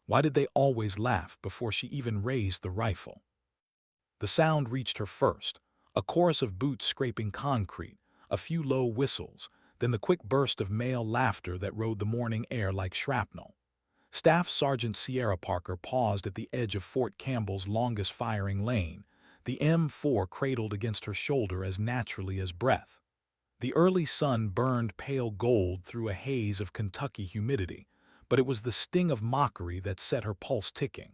Why did they always laugh before she even raised the rifle? The sound reached her first, a chorus of boots scraping concrete, a few low whistles, then the quick burst of male laughter that rode the morning air like shrapnel. Staff Sergeant Sierra Parker paused at the edge of Fort Campbell's longest-firing lane, the M4 cradled against her shoulder as naturally as breath. The early sun burned pale gold through a haze of Kentucky humidity, but it was the sting of mockery that set her pulse ticking.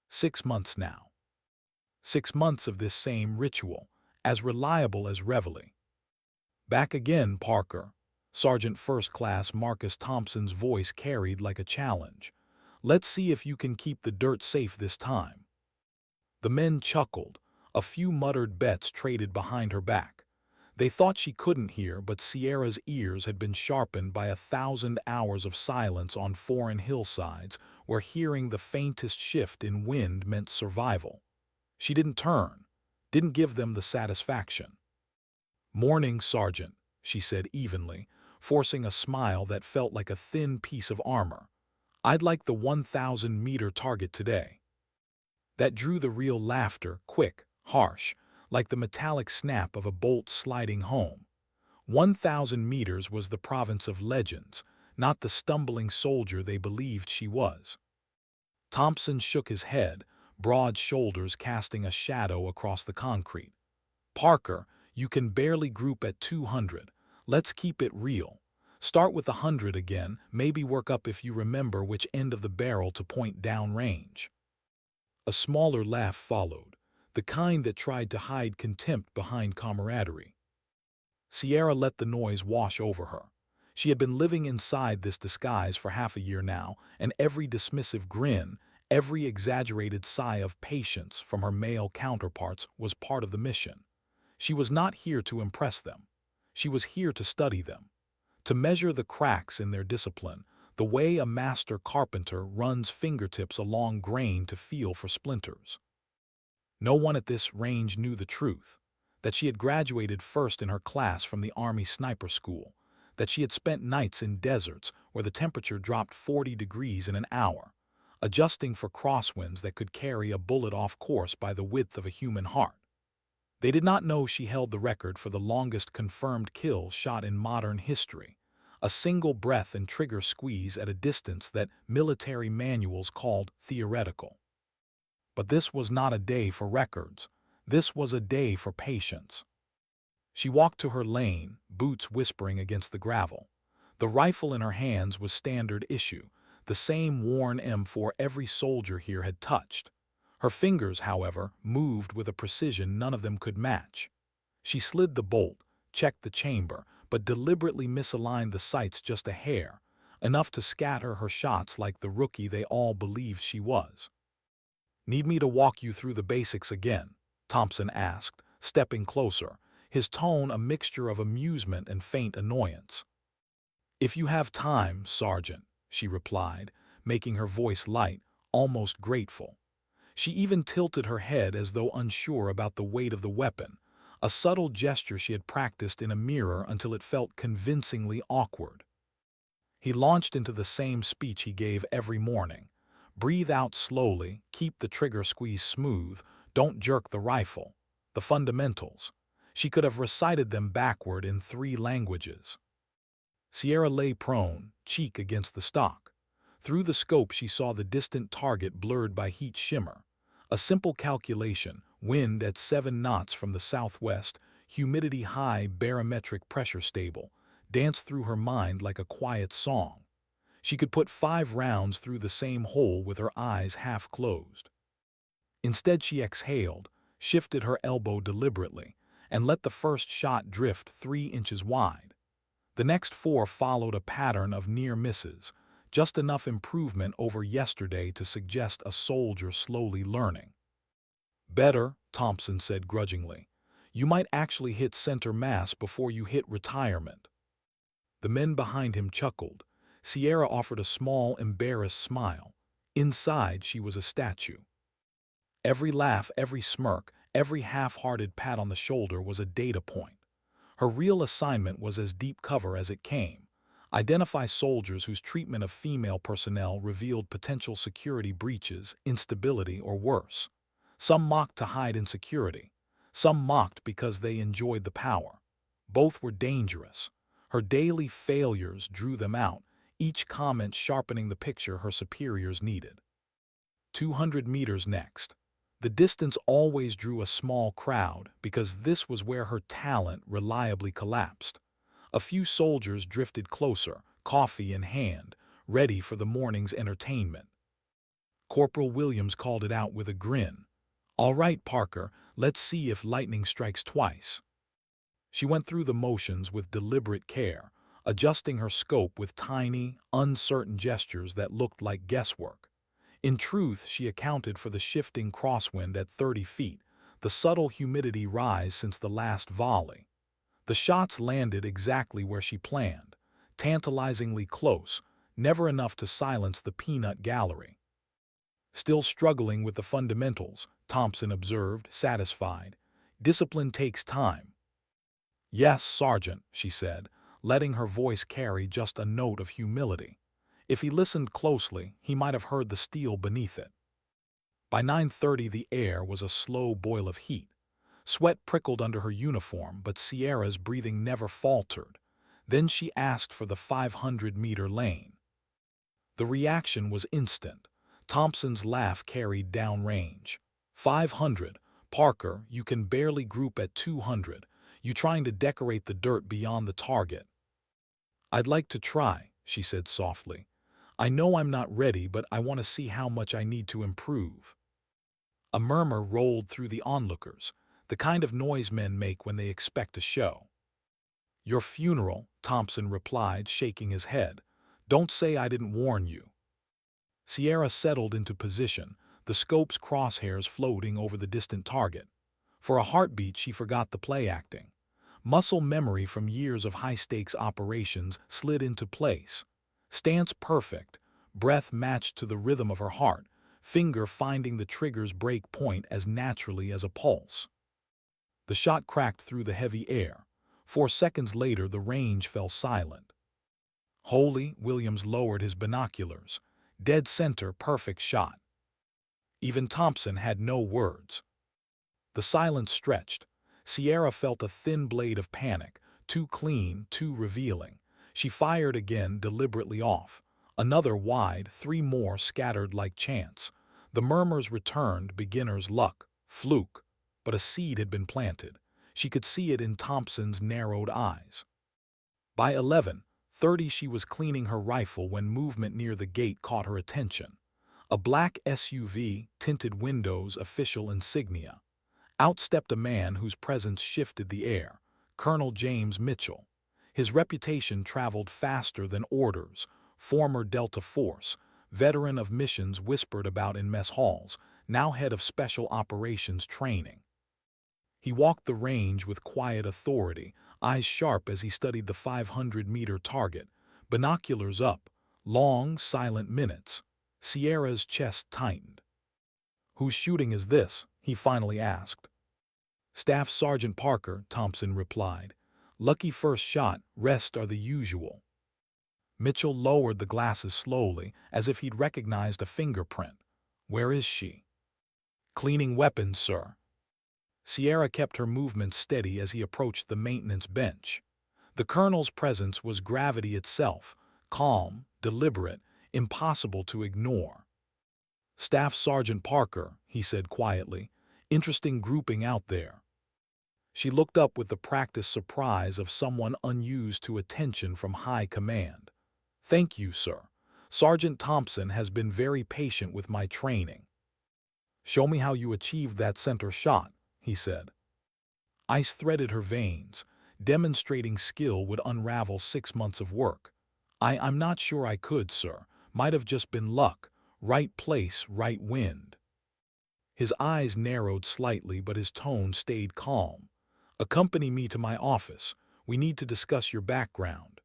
6 months now. 6 months of this same ritual, as reliable as reveille. Back again, Parker. Sergeant First Class Marcus Thompson's voice carried like a challenge. Let's see if you can keep the dirt safe this time. The men chuckled, a few muttered bets traded behind her back. They thought she couldn't hear, but Sierra's ears had been sharpened by 1,000 hours of silence on foreign hillsides where hearing the faintest shift in wind meant survival. She didn't turn, didn't give them the satisfaction. "Morning, Sergeant," she said evenly, forcing a smile that felt like a thin piece of armor. "I'd like the 1,000-meter target today." That drew the real laughter, quick, harsh, like the metallic snap of a bolt sliding home. 1,000 meters was the province of legends, not the stumbling soldier they believed she was. Thompson shook his head, broad shoulders casting a shadow across the concrete. "Parker, you can barely group at 200. Let's keep it real. Start with 100 again, maybe work up if you remember which end of the barrel to point downrange." A smaller laugh followed, the kind that tried to hide contempt behind camaraderie. Sierra let the noise wash over her. She had been living inside this disguise for half a year now, and every dismissive grin, every exaggerated sigh of patience from her male counterparts was part of the mission. She was not here to impress them. She was here to study them, to measure the cracks in their discipline, the way a master carpenter runs fingertips along grain to feel for splinters. No one at this range knew the truth, that she had graduated first in her class from the Army Sniper School, that she had spent nights in deserts where the temperature dropped 40 degrees in an hour, adjusting for crosswinds that could carry a bullet off course by the width of a human heart. They did not know she held the record for the longest confirmed kill shot in modern history, a single breath and trigger squeeze at a distance that military manuals called theoretical. But this was not a day for records. This was a day for patience. She walked to her lane, boots whispering against the gravel. The rifle in her hands was standard issue, the same worn M4 every soldier here had touched. Her fingers, however, moved with a precision none of them could match. She slid the bolt, checked the chamber, but deliberately misaligned the sights just a hair, enough to scatter her shots like the rookie they all believed she was. "Need me to walk you through the basics again?" Thompson asked, stepping closer, his tone a mixture of amusement and faint annoyance. "If you have time, Sergeant," she replied, making her voice light, almost grateful. She even tilted her head as though unsure about the weight of the weapon, a subtle gesture she had practiced in a mirror until it felt convincingly awkward. He launched into the same speech he gave every morning. "Breathe out slowly, keep the trigger squeeze smooth, don't jerk the rifle." The fundamentals. She could have recited them backward in 3 languages. Sierra lay prone, cheek against the stock. Through the scope she saw the distant target blurred by heat shimmer. A simple calculation, wind at 7 knots from the southwest, humidity high, barometric pressure stable, danced through her mind like a quiet song. She could put 5 rounds through the same hole with her eyes half closed. Instead she exhaled, shifted her elbow deliberately, and let the first shot drift 3 inches wide. The next 4 followed a pattern of near misses, just enough improvement over yesterday to suggest a soldier slowly learning. "Better," Thompson said grudgingly. "You might actually hit center mass before you hit retirement." The men behind him chuckled. Sierra offered a small, embarrassed smile. Inside, she was a statue. Every laugh, every smirk, every half-hearted pat on the shoulder was a data point. Her real assignment was as deep cover as it came, Identify soldiers whose treatment of female personnel revealed potential security breaches, instability, or worse. Some mocked to hide insecurity. Some mocked because they enjoyed the power. Both were dangerous. Her daily failures drew them out, each comment sharpening the picture her superiors needed. 200 meters next. The distance always drew a small crowd because this was where her talent reliably collapsed. A few soldiers drifted closer, coffee in hand, ready for the morning's entertainment. Corporal Williams called it out with a grin. "All right, Parker, let's see if lightning strikes twice." She went through the motions with deliberate care, adjusting her scope with tiny, uncertain gestures that looked like guesswork. In truth, she accounted for the shifting crosswind at 30 feet, the subtle humidity rise since the last volley. The shots landed exactly where she planned, tantalizingly close, never enough to silence the peanut gallery. "Still struggling with the fundamentals," Thompson observed, satisfied. "Discipline takes time." "Yes, Sergeant," she said, letting her voice carry just a note of humility. If he listened closely, he might have heard the steel beneath it. By 9:30 the air was a slow boil of heat. Sweat prickled under her uniform, but Sierra's breathing never faltered. Then she asked for the 500-meter lane. The reaction was instant. Thompson's laugh carried downrange. "500. Parker, you can barely group at 200. You trying to decorate the dirt beyond the target." "I'd like to try," she said softly. "I know I'm not ready, but I want to see how much I need to improve." A murmur rolled through the onlookers, the kind of noise men make when they expect a show. "Your funeral," Thompson replied, shaking his head. "Don't say I didn't warn you." Sierra settled into position, the scope's crosshairs floating over the distant target. For a heartbeat, she forgot the play acting. Muscle memory from years of high-stakes operations slid into place. Stance perfect, breath matched to the rhythm of her heart, finger finding the trigger's break point as naturally as a pulse. The shot cracked through the heavy air. 4 seconds later, the range fell silent. "Holy," Williams lowered his binoculars. "Dead center, perfect shot." Even Thompson had no words. The silence stretched. Sierra felt a thin blade of panic, too clean, too revealing. She fired again, deliberately off. Another wide, 3 more scattered like chance. The murmurs returned, beginner's luck, fluke. But a seed had been planted. She could see it in Thompson's narrowed eyes. By 11:30 she was cleaning her rifle when movement near the gate caught her attention. A black SUV, tinted windows, official insignia. Out stepped a man whose presence shifted the air, Colonel James Mitchell. His reputation traveled faster than orders, former Delta Force, veteran of missions whispered about in mess halls, now head of Special Operations Training. He walked the range with quiet authority, eyes sharp as he studied the 500-meter target, binoculars up, long, silent minutes. Sierra's chest tightened. "Whose shooting is this?" he finally asked. "Staff Sergeant Parker," Thompson replied. "Lucky first shot, rest are the usual." Mitchell lowered the glasses slowly, as if he'd recognized a fingerprint. "Where is she?" "Cleaning weapons, sir." Sierra kept her movement steady as he approached the maintenance bench. The colonel's presence was gravity itself, calm, deliberate, impossible to ignore. "Staff Sergeant Parker," he said quietly. "Interesting grouping out there." She looked up with the practiced surprise of someone unused to attention from high command. "Thank you, sir. Sergeant Thompson has been very patient with my training." "Show me how you achieved that center shot," he said. Ice threaded her veins. Demonstrating skill would unravel 6 months of work. I'm not sure I could, sir. Might have just been luck. Right place, right wind." His eyes narrowed slightly, but his tone stayed calm. "Accompany me to my office. We need to discuss your background."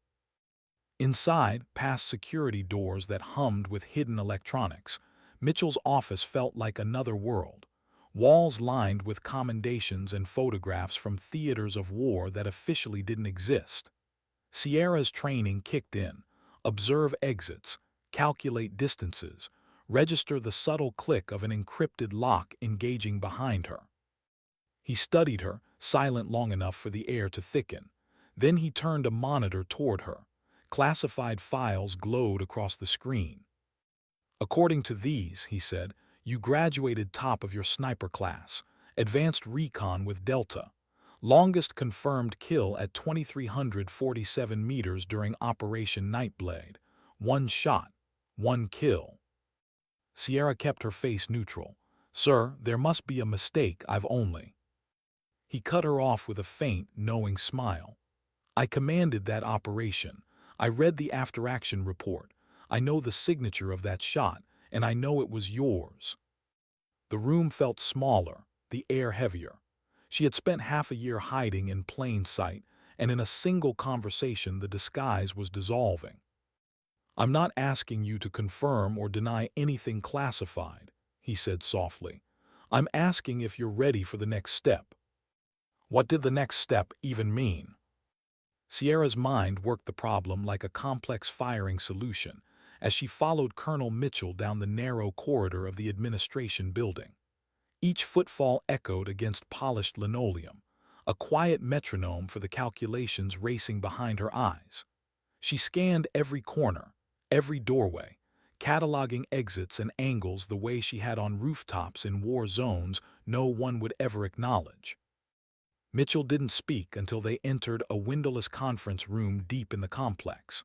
Inside, past security doors that hummed with hidden electronics, Mitchell's office felt like another world. Walls lined with commendations and photographs from theaters of war that officially didn't exist. Sierra's training kicked in, observe exits, calculate distances, register the subtle click of an encrypted lock engaging behind her. He studied her, silent long enough for the air to thicken. Then he turned a monitor toward her. Classified files glowed across the screen. "According to these," he said, "you graduated top of your sniper class, advanced recon with Delta. Longest confirmed kill at 2,347 meters during Operation Nightblade. One shot, one kill." Sierra kept her face neutral. "Sir, there must be a mistake. I've only—" He cut her off with a faint, knowing smile. "I commanded that operation. I read the after-action report. I know the signature of that shot, and I know it was yours." The room felt smaller, the air heavier. She had spent half a year hiding in plain sight, and in a single conversation the disguise was dissolving. "I'm not asking you to confirm or deny anything classified," he said softly. "I'm asking if you're ready for the next step." What did the next step even mean? Sierra's mind worked the problem like a complex firing solution as she followed Colonel Mitchell down the narrow corridor of the administration building. Each footfall echoed against polished linoleum, a quiet metronome for the calculations racing behind her eyes. She scanned every corner, every doorway, cataloging exits and angles the way she had on rooftops in war zones no one would ever acknowledge. Mitchell didn't speak until they entered a windowless conference room deep in the complex.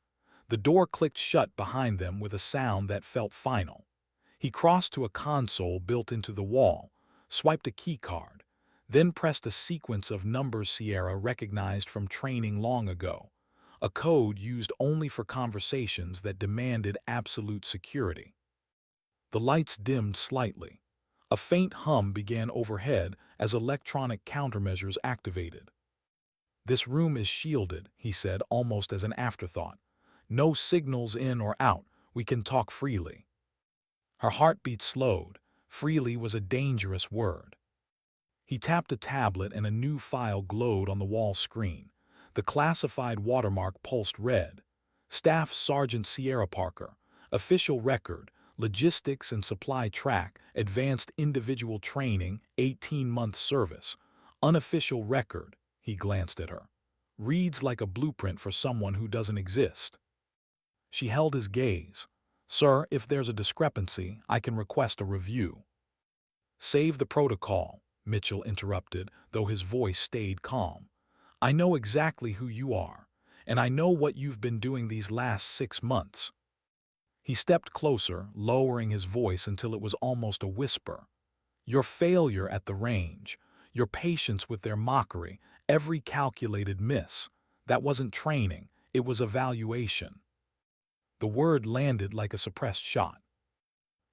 The door clicked shut behind them with a sound that felt final. He crossed to a console built into the wall, swiped a keycard, then pressed a sequence of numbers Sierra recognized from training long ago, a code used only for conversations that demanded absolute security. The lights dimmed slightly. A faint hum began overhead as electronic countermeasures activated. "This room is shielded," he said almost as an afterthought. "No signals in or out. We can talk freely." Her heartbeat slowed. Freely was a dangerous word. He tapped a tablet and a new file glowed on the wall screen. The classified watermark pulsed red. Staff Sergeant Sierra Parker. Official record. Logistics and supply track. Advanced individual training. 18-month service. Unofficial record. He glanced at her. Reads like a blueprint for someone who doesn't exist. She held his gaze. "Sir, if there's a discrepancy, I can request a review." "Save the protocol," Mitchell interrupted, though his voice stayed calm. "I know exactly who you are, and I know what you've been doing these last 6 months." He stepped closer, lowering his voice until it was almost a whisper. "Your failure at the range, your patience with their mockery, every calculated miss, that wasn't training, it was evaluation." The word landed like a suppressed shot.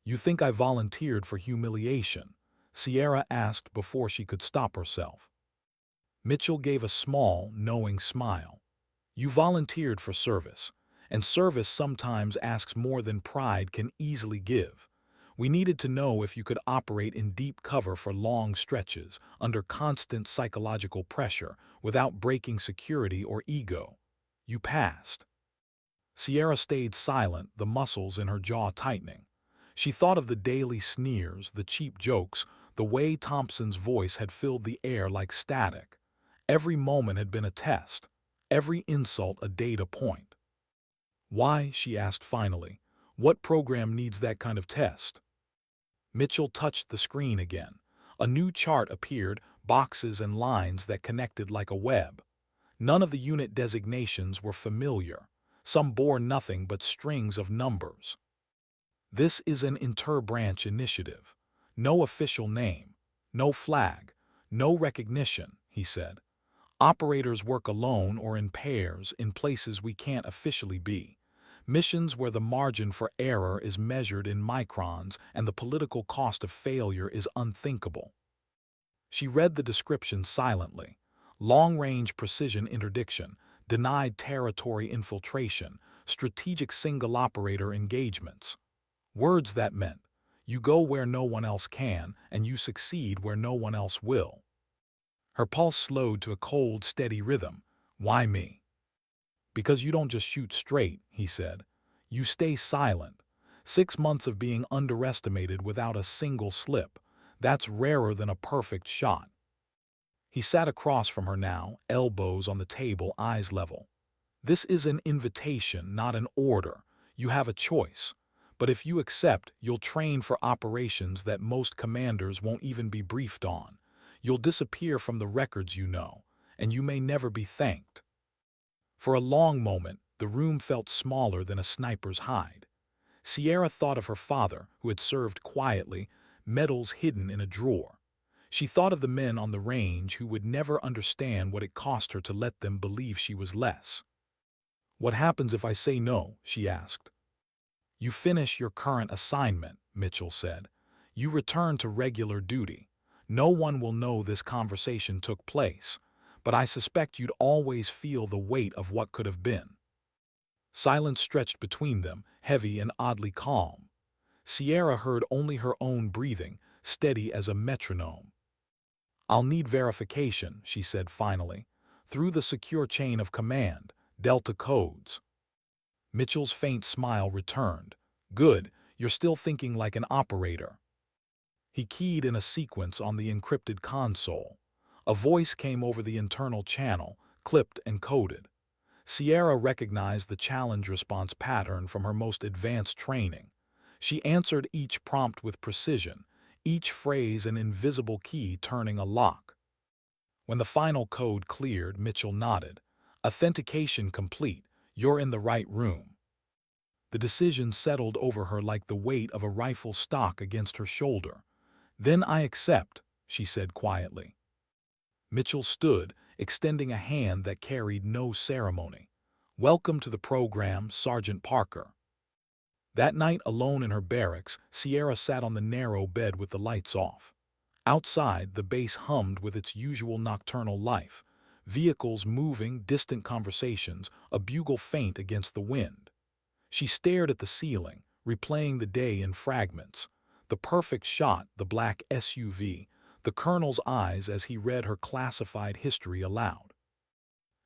"You think I volunteered for humiliation?" Sierra asked before she could stop herself. Mitchell gave a small, knowing smile. "You volunteered for service, and service sometimes asks more than pride can easily give. We needed to know if you could operate in deep cover for long stretches, under constant psychological pressure, without breaking security or ego. You passed." Sierra stayed silent, the muscles in her jaw tightening. She thought of the daily sneers, the cheap jokes, the way Thompson's voice had filled the air like static. Every moment had been a test, every insult a data point. "Why?" she asked finally. "What program needs that kind of test?" Mitchell touched the screen again. A new chart appeared, boxes and lines that connected like a web. None of the unit designations were familiar. Some bore nothing but strings of numbers. "This is an inter-branch initiative. No official name, no flag, no recognition," he said. "Operators work alone or in pairs in places we can't officially be. Missions where the margin for error is measured in microns and the political cost of failure is unthinkable." She read the description silently. Long-range precision interdiction, denied territory infiltration, strategic single-operator engagements. Words that meant, you go where no one else can, and you succeed where no one else will. Her pulse slowed to a cold, steady rhythm. "Why me?" "Because you don't just shoot straight," he said. You stay silent. 6 months of being underestimated without a single slip. That's rarer than a perfect shot. He sat across from her now, elbows on the table, eyes level. This is an invitation, not an order. You have a choice. But if you accept, you'll train for operations that most commanders won't even be briefed on. You'll disappear from the records you know, and you may never be thanked. For a long moment, the room felt smaller than a sniper's hide. Sierra thought of her father, who had served quietly, medals hidden in a drawer. She thought of the men on the range who would never understand what it cost her to let them believe she was less. "What happens if I say no?" she asked. "You finish your current assignment," Mitchell said. "You return to regular duty. No one will know this conversation took place, but I suspect you'd always feel the weight of what could have been." Silence stretched between them, heavy and oddly calm. Sierra heard only her own breathing, steady as a metronome. "I'll need verification," she said finally, "through the secure chain of command, Delta codes." Mitchell's faint smile returned. "Good, you're still thinking like an operator." He keyed in a sequence on the encrypted console. A voice came over the internal channel, clipped and coded. Sierra recognized the challenge response pattern from her most advanced training. She answered each prompt with precision, each phrase an invisible key turning a lock. When the final code cleared, Mitchell nodded. "Authentication complete. You're in the right room." The decision settled over her like the weight of a rifle stock against her shoulder. "Then I accept," she said quietly. Mitchell stood, extending a hand that carried no ceremony. "Welcome to the program, Sergeant Parker." That night, alone in her barracks, Sierra sat on the narrow bed with the lights off. Outside, the base hummed with its usual nocturnal life. Vehicles moving, distant conversations, a bugle faint against the wind. She stared at the ceiling, replaying the day in fragments. The perfect shot, the black SUV, the colonel's eyes as he read her classified history aloud.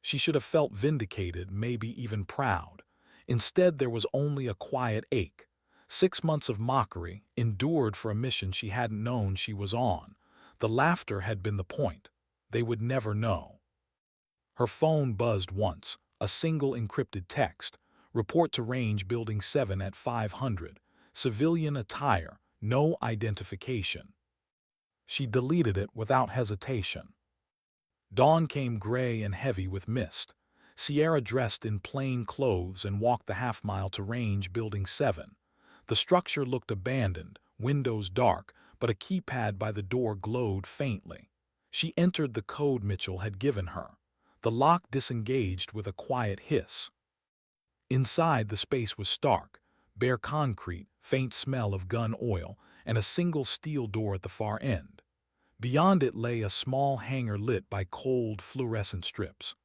She should have felt vindicated, maybe even proud. Instead, there was only a quiet ache. 6 months of mockery, endured for a mission she hadn't known she was on. The laughter had been the point. They would never know. Her phone buzzed once, a single encrypted text. "Report to range building 7 at 500. Civilian attire, no identification." She deleted it without hesitation. Dawn came gray and heavy with mist. Sierra dressed in plain clothes and walked the half-mile to range building 7. The structure looked abandoned, windows dark, but a keypad by the door glowed faintly. She entered the code Mitchell had given her. The lock disengaged with a quiet hiss. Inside, the space was stark, bare concrete, faint smell of gun oil, and a single steel door at the far end. Beyond it lay a small hangar lit by cold, fluorescent strips.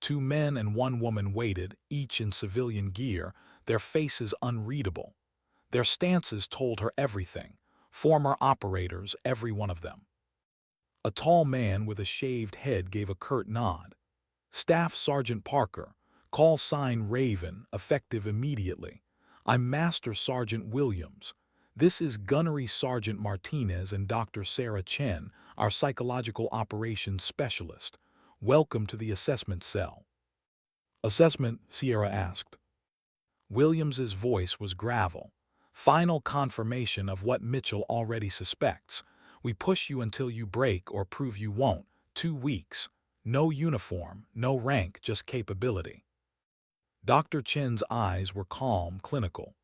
2 men and 1 woman waited, each in civilian gear, their faces unreadable. Their stances told her everything. Former operators, every one of them. A tall man with a shaved head gave a curt nod. "Staff Sergeant Parker, call sign Raven, effective immediately. I'm Master Sergeant Williams. This is Gunnery Sergeant Martinez and Dr. Sarah Chen, our psychological operations specialist. Welcome to the assessment cell." "Assessment?" Sierra asked. Williams's voice was gravel. "Final confirmation of what Mitchell already suspects. We push you until you break or prove you won't. 2 weeks. No uniform, no rank, just capability." Dr. Chen's eyes were calm, clinical.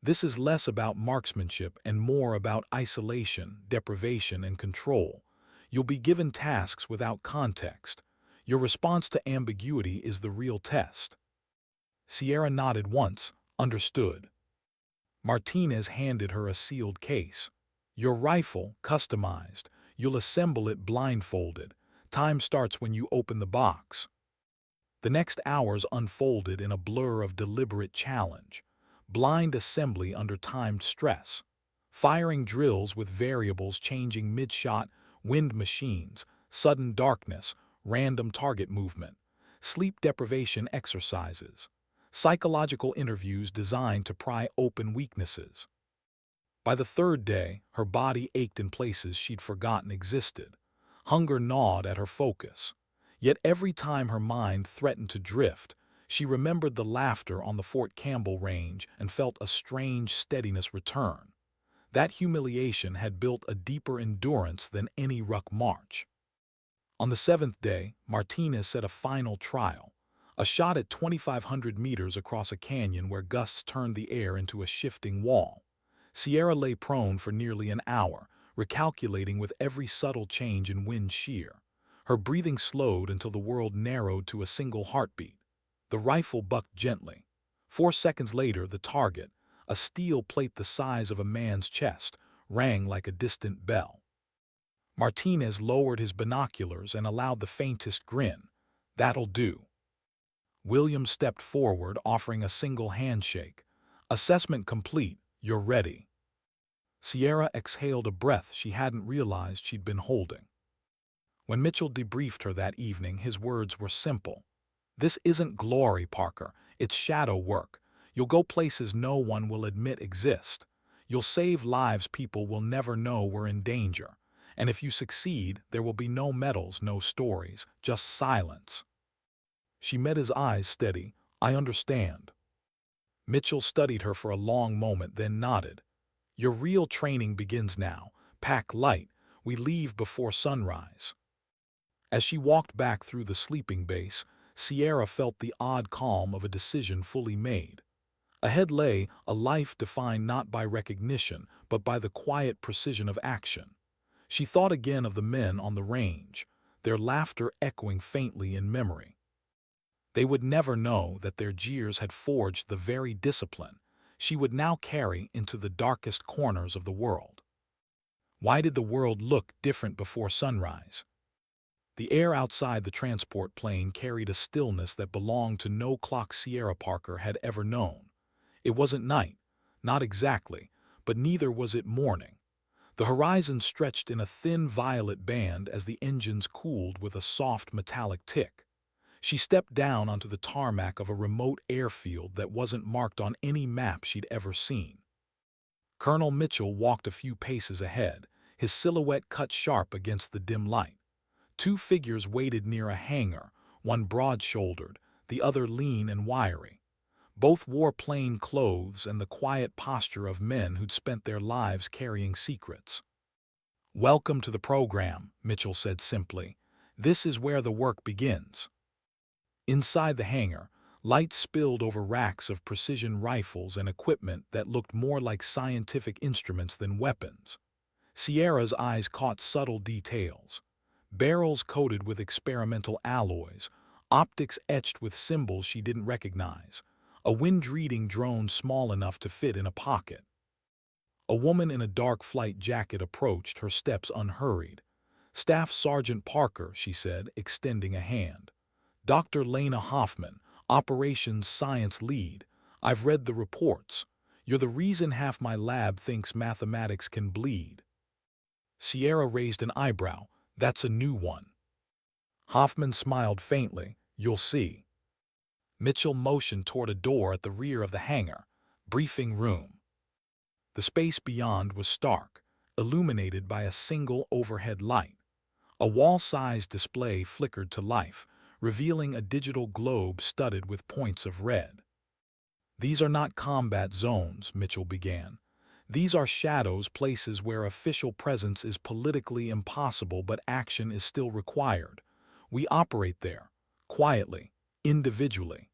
"This is less about marksmanship and more about isolation, deprivation, and control. You'll be given tasks without context. Your response to ambiguity is the real test." Sierra nodded once, understood. Martinez handed her a sealed case. "Your rifle, customized. You'll assemble it blindfolded. Time starts when you open the box." The next hours unfolded in a blur of deliberate challenge. Blind assembly under timed stress. Firing drills with variables changing mid-shot, wind machines, sudden darkness, random target movement. Sleep deprivation exercises. psychological interviews designed to pry open weaknesses. By the third day, her body ached in places she'd forgotten existed. Hunger gnawed at her focus. Yet every time her mind threatened to drift, she remembered the laughter on the Fort Campbell range and felt a strange steadiness return. That humiliation had built a deeper endurance than any ruck march. On the seventh day, Martinez set a final trial, a shot at 2,500 meters across a canyon where gusts turned the air into a shifting wall. Sierra lay prone for nearly an hour, recalculating with every subtle change in wind shear. Her breathing slowed until the world narrowed to a single heartbeat. The rifle bucked gently. 4 seconds later, the target, a steel plate the size of a man's chest, rang like a distant bell. Martinez lowered his binoculars and allowed the faintest grin. "That'll do." Williams stepped forward, offering a single handshake. "Assessment complete. You're ready." Sierra exhaled a breath she hadn't realized she'd been holding. When Mitchell debriefed her that evening, his words were simple. "This isn't glory, Parker. It's shadow work. You'll go places no one will admit exist. You'll save lives people will never know were in danger. And if you succeed, there will be no medals, no stories, just silence." She met his eyes steady. "I understand." Mitchell studied her for a long moment, then nodded. "Your real training begins now. Pack light. We leave before sunrise." As she walked back through the sleeping base, Sierra felt the odd calm of a decision fully made. Ahead lay a life defined not by recognition, but by the quiet precision of action. She thought again of the men on the range, their laughter echoing faintly in memory. They would never know that their jeers had forged the very discipline she would now carry into the darkest corners of the world. Why did the world look different before sunrise? The air outside the transport plane carried a stillness that belonged to no clock Sierra Parker had ever known. It wasn't night, not exactly, but neither was it morning. The horizon stretched in a thin violet band as the engines cooled with a soft metallic tick. She stepped down onto the tarmac of a remote airfield that wasn't marked on any map she'd ever seen. Colonel Mitchell walked a few paces ahead, his silhouette cut sharp against the dim light. Two figures waited near a hangar, one broad-shouldered, the other lean and wiry. Both wore plain clothes and the quiet posture of men who'd spent their lives carrying secrets. "Welcome to the program," Mitchell said simply. "This is where the work begins." Inside the hangar, light spilled over racks of precision rifles and equipment that looked more like scientific instruments than weapons. Sierra's eyes caught subtle details. Barrels coated with experimental alloys, optics etched with symbols she didn't recognize, a wind-reading drone small enough to fit in a pocket. A woman in a dark flight jacket approached, her steps unhurried. "Staff Sergeant Parker," she said, extending a hand. "Dr. Lena Hoffman, Operations Science Lead. I've read the reports. You're the reason half my lab thinks mathematics can bleed." Sierra raised an eyebrow. "That's a new one." Hoffman smiled faintly. "You'll see." Mitchell motioned toward a door at the rear of the hangar. "Briefing room." The space beyond was stark, illuminated by a single overhead light. A wall-sized display flickered to life, revealing a digital globe studded with points of red. "These are not combat zones," Mitchell began. "These are shadows, places where official presence is politically impossible but action is still required. We operate there, quietly, individually."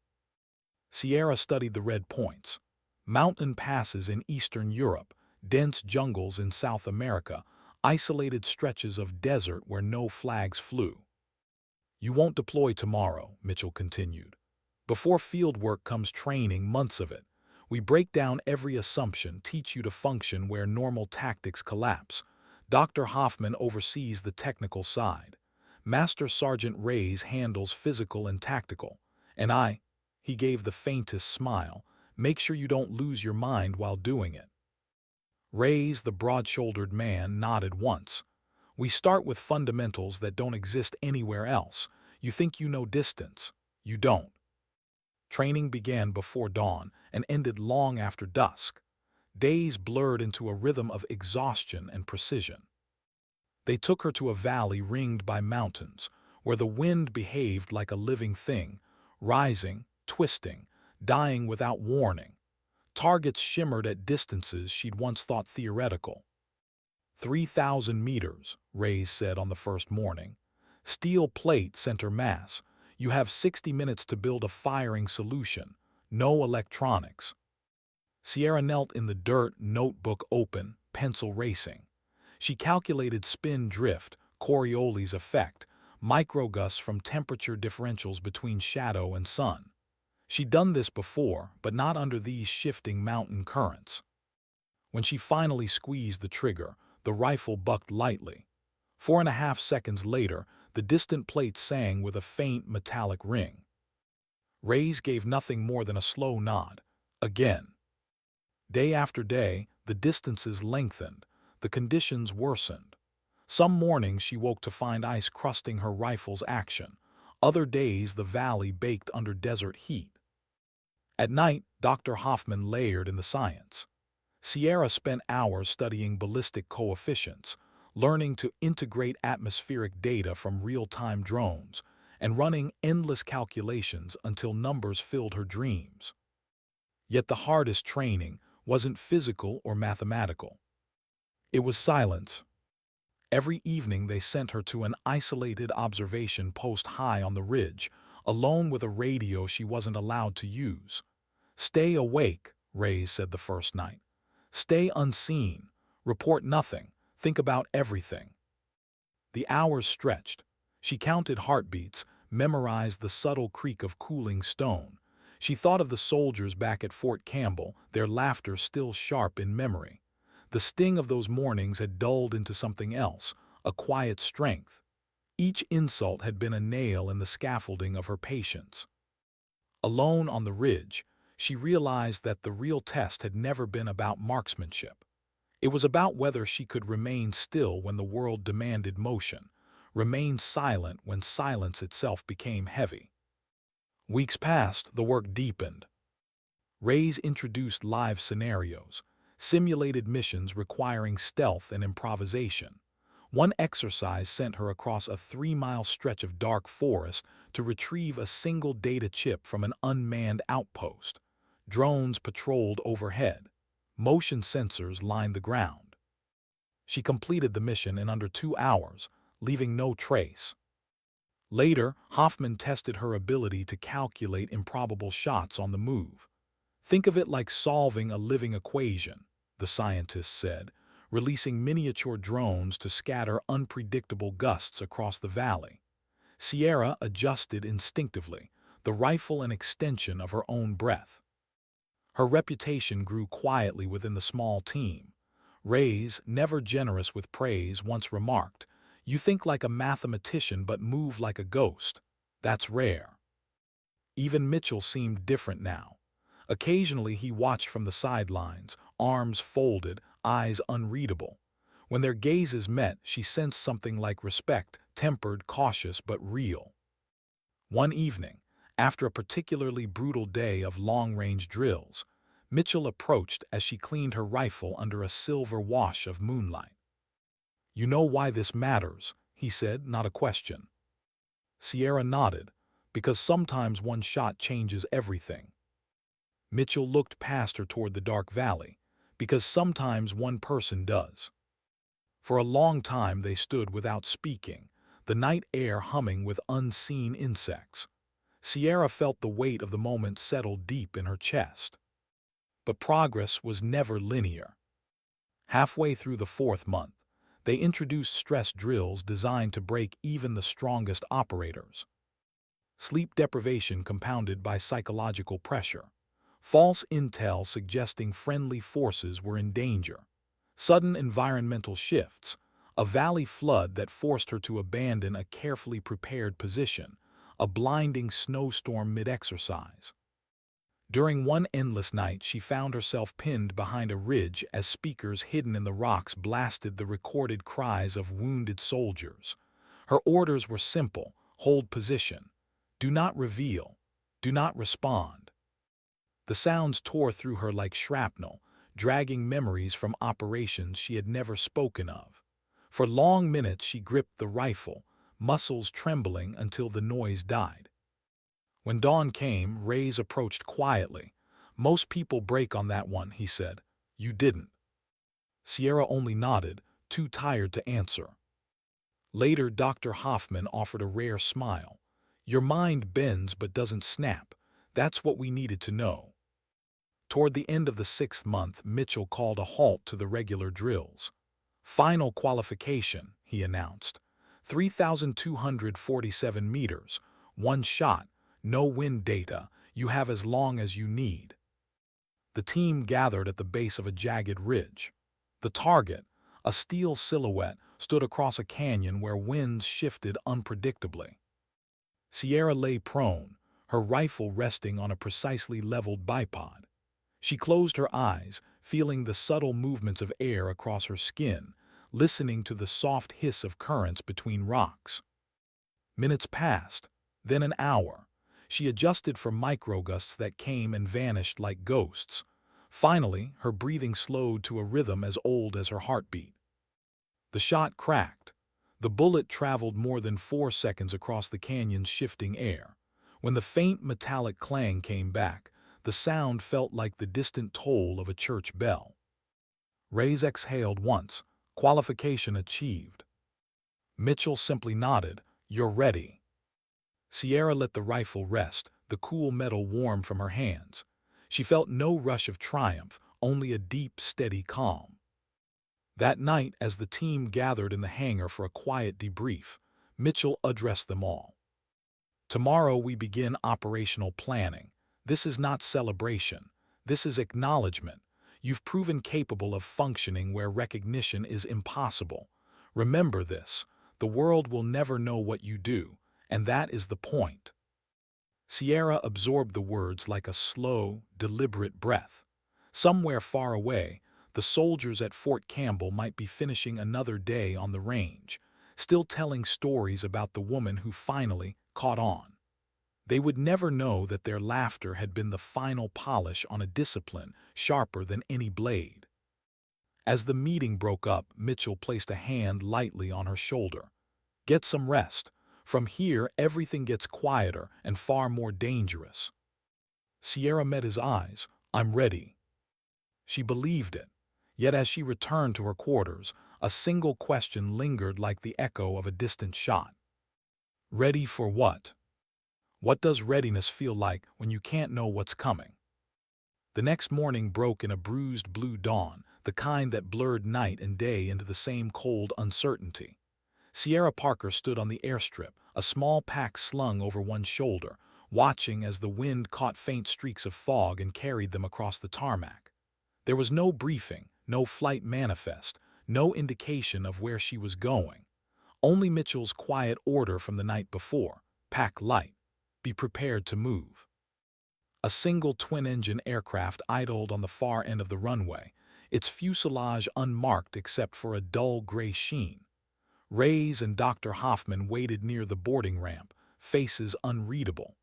Sierra studied the red points. Mountain passes in Eastern Europe, dense jungles in South America, isolated stretches of desert where no flags flew. "You won't deploy tomorrow," Mitchell continued. "Before field work comes training, months of it. We break down every assumption, teach you to function where normal tactics collapse. Dr. Hoffman oversees the technical side. Master Sergeant Reyes handles physical and tactical. And he gave the faintest smile, make sure you don't lose your mind while doing it." Reyes, the broad-shouldered man, nodded once. "We start with fundamentals that don't exist anywhere else. You think you know distance. You don't. Training began before dawn and ended long after dusk. Days blurred into a rhythm of exhaustion and precision. They took her to a valley ringed by mountains, where the wind behaved like a living thing, rising, twisting, dying without warning. Targets shimmered at distances she'd once thought theoretical. 3,000 meters, Reyes said on the first morning. Steel plate, center mass. You have 60 minutes to build a firing solution. No electronics. Sierra knelt in the dirt, notebook open, pencil racing. She calculated spin drift, Coriolis effect, microgusts from temperature differentials between shadow and sun. She'd done this before, but not under these shifting mountain currents. When she finally squeezed the trigger, the rifle bucked lightly. 4.5 seconds later, the distant plate sang with a faint metallic ring. Reyes gave nothing more than a slow nod. Again. Day after day, the distances lengthened, the conditions worsened. Some mornings she woke to find ice crusting her rifle's action. Other days the valley baked under desert heat. At night, Dr. Hoffman layered in the science. Sierra spent hours studying ballistic coefficients, learning to integrate atmospheric data from real-time drones, and running endless calculations until numbers filled her dreams. Yet the hardest training wasn't physical or mathematical. It was silence. Every evening they sent her to an isolated observation post high on the ridge, alone with a radio she wasn't allowed to use. "Stay awake," Reyes said the first night. "Stay unseen. Report nothing. Think about everything." The hours stretched. She counted heartbeats, memorized the subtle creak of cooling stone. She thought of the soldiers back at Fort Campbell, their laughter still sharp in memory. The sting of those mornings had dulled into something else, a quiet strength. Each insult had been a nail in the scaffolding of her patience. Alone on the ridge, she realized that the real test had never been about marksmanship. It was about whether she could remain still when the world demanded motion, remain silent when silence itself became heavy. Weeks passed, the work deepened. Reyes introduced live scenarios, simulated missions requiring stealth and improvisation. One exercise sent her across a 3-mile stretch of dark forest to retrieve a single data chip from an unmanned outpost. Drones patrolled overhead. Motion sensors lined the ground. She completed the mission in under 2 hours, leaving no trace. Later, Hoffman tested her ability to calculate improbable shots on the move. "Think of it like solving a living equation," the scientist said, releasing miniature drones to scatter unpredictable gusts across the valley. Sierra adjusted instinctively, the rifle an extension of her own breath. Her reputation grew quietly within the small team. Reyes, never generous with praise, once remarked, "You think like a mathematician but move like a ghost. That's rare." Even Mitchell seemed different now. Occasionally he watched from the sidelines, arms folded, eyes unreadable. When their gazes met, she sensed something like respect, tempered, cautious, but real. One evening, after a particularly brutal day of long-range drills, Mitchell approached as she cleaned her rifle under a silver wash of moonlight. "You know why this matters," he said, not a question. Sierra nodded, "Because sometimes one shot changes everything." Mitchell looked past her toward the dark valley, "Because sometimes one person does." For a long time they stood without speaking, the night air humming with unseen insects. Sierra felt the weight of the moment settle deep in her chest. But progress was never linear. Halfway through the 4th month, they introduced stress drills designed to break even the strongest operators. Sleep deprivation compounded by psychological pressure. False intel suggesting friendly forces were in danger. Sudden environmental shifts. A valley flood that forced her to abandon a carefully prepared position. A blinding snowstorm mid-exercise. During one endless night, she found herself pinned behind a ridge as speakers hidden in the rocks blasted the recorded cries of wounded soldiers. Her orders were simple: hold position. Do not reveal. Do not respond. The sounds tore through her like shrapnel, dragging memories from operations she had never spoken of. For long minutes she gripped the rifle, muscles trembling until the noise died. When dawn came, Reyes approached quietly. "Most people break on that one," he said. "You didn't." Sierra only nodded, too tired to answer. Later, Dr. Hoffman offered a rare smile. "Your mind bends but doesn't snap. That's what we needed to know." Toward the end of the 6th month, Mitchell called a halt to the regular drills. "Final qualification," he announced. 3,247 meters, one shot, no wind data, you have as long as you need. The team gathered at the base of a jagged ridge. The target, a steel silhouette, stood across a canyon where winds shifted unpredictably. Sierra lay prone, her rifle resting on a precisely leveled bipod. She closed her eyes, feeling the subtle movements of air across her skin, listening to the soft hiss of currents between rocks. Minutes passed, then an hour. She adjusted for microgusts that came and vanished like ghosts. Finally, her breathing slowed to a rhythm as old as her heartbeat. The shot cracked. The bullet traveled more than 4 seconds across the canyon's shifting air. When the faint metallic clang came back, the sound felt like the distant toll of a church bell. Reyes exhaled once, qualification achieved. Mitchell simply nodded, "You're ready." Sierra let the rifle rest, the cool metal warm from her hands. She felt no rush of triumph, only a deep, steady calm. That night, as the team gathered in the hangar for a quiet debrief, Mitchell addressed them all. "Tomorrow we begin operational planning. This is not celebration. This is acknowledgement. You've proven capable of functioning where recognition is impossible. Remember this, the world will never know what you do, and that is the point." Sierra absorbed the words like a slow, deliberate breath. Somewhere far away, the soldiers at Fort Campbell might be finishing another day on the range, still telling stories about the woman who finally caught on. They would never know that their laughter had been the final polish on a discipline sharper than any blade. As the meeting broke up, Mitchell placed a hand lightly on her shoulder. "Get some rest. From here, everything gets quieter and far more dangerous." Sierra met his eyes. "I'm ready." She believed it. Yet as she returned to her quarters, a single question lingered like the echo of a distant shot. Ready for what? What does readiness feel like when you can't know what's coming? The next morning broke in a bruised blue dawn, the kind that blurred night and day into the same cold uncertainty. Sierra Parker stood on the airstrip, a small pack slung over one shoulder, watching as the wind caught faint streaks of fog and carried them across the tarmac. There was no briefing, no flight manifest, no indication of where she was going. Only Mitchell's quiet order from the night before: "Pack light. Be prepared to move." A single twin-engine aircraft idled on the far end of the runway, its fuselage unmarked except for a dull gray sheen. Reyes and Dr. Hoffman waited near the boarding ramp, faces unreadable.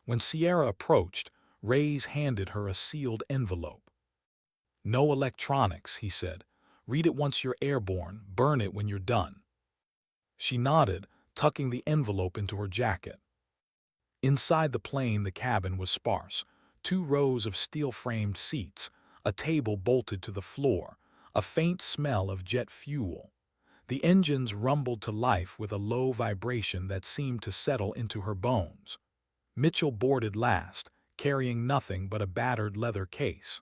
When Sierra approached, Reyes handed her a sealed envelope. "No electronics," he said. "Read it once you're airborne, burn it when you're done." She nodded, tucking the envelope into her jacket. Inside the plane, the cabin was sparse. 2 rows of steel-framed seats, a table bolted to the floor, a faint smell of jet fuel. The engines rumbled to life with a low vibration that seemed to settle into her bones. Mitchell boarded last, carrying nothing but a battered leather case.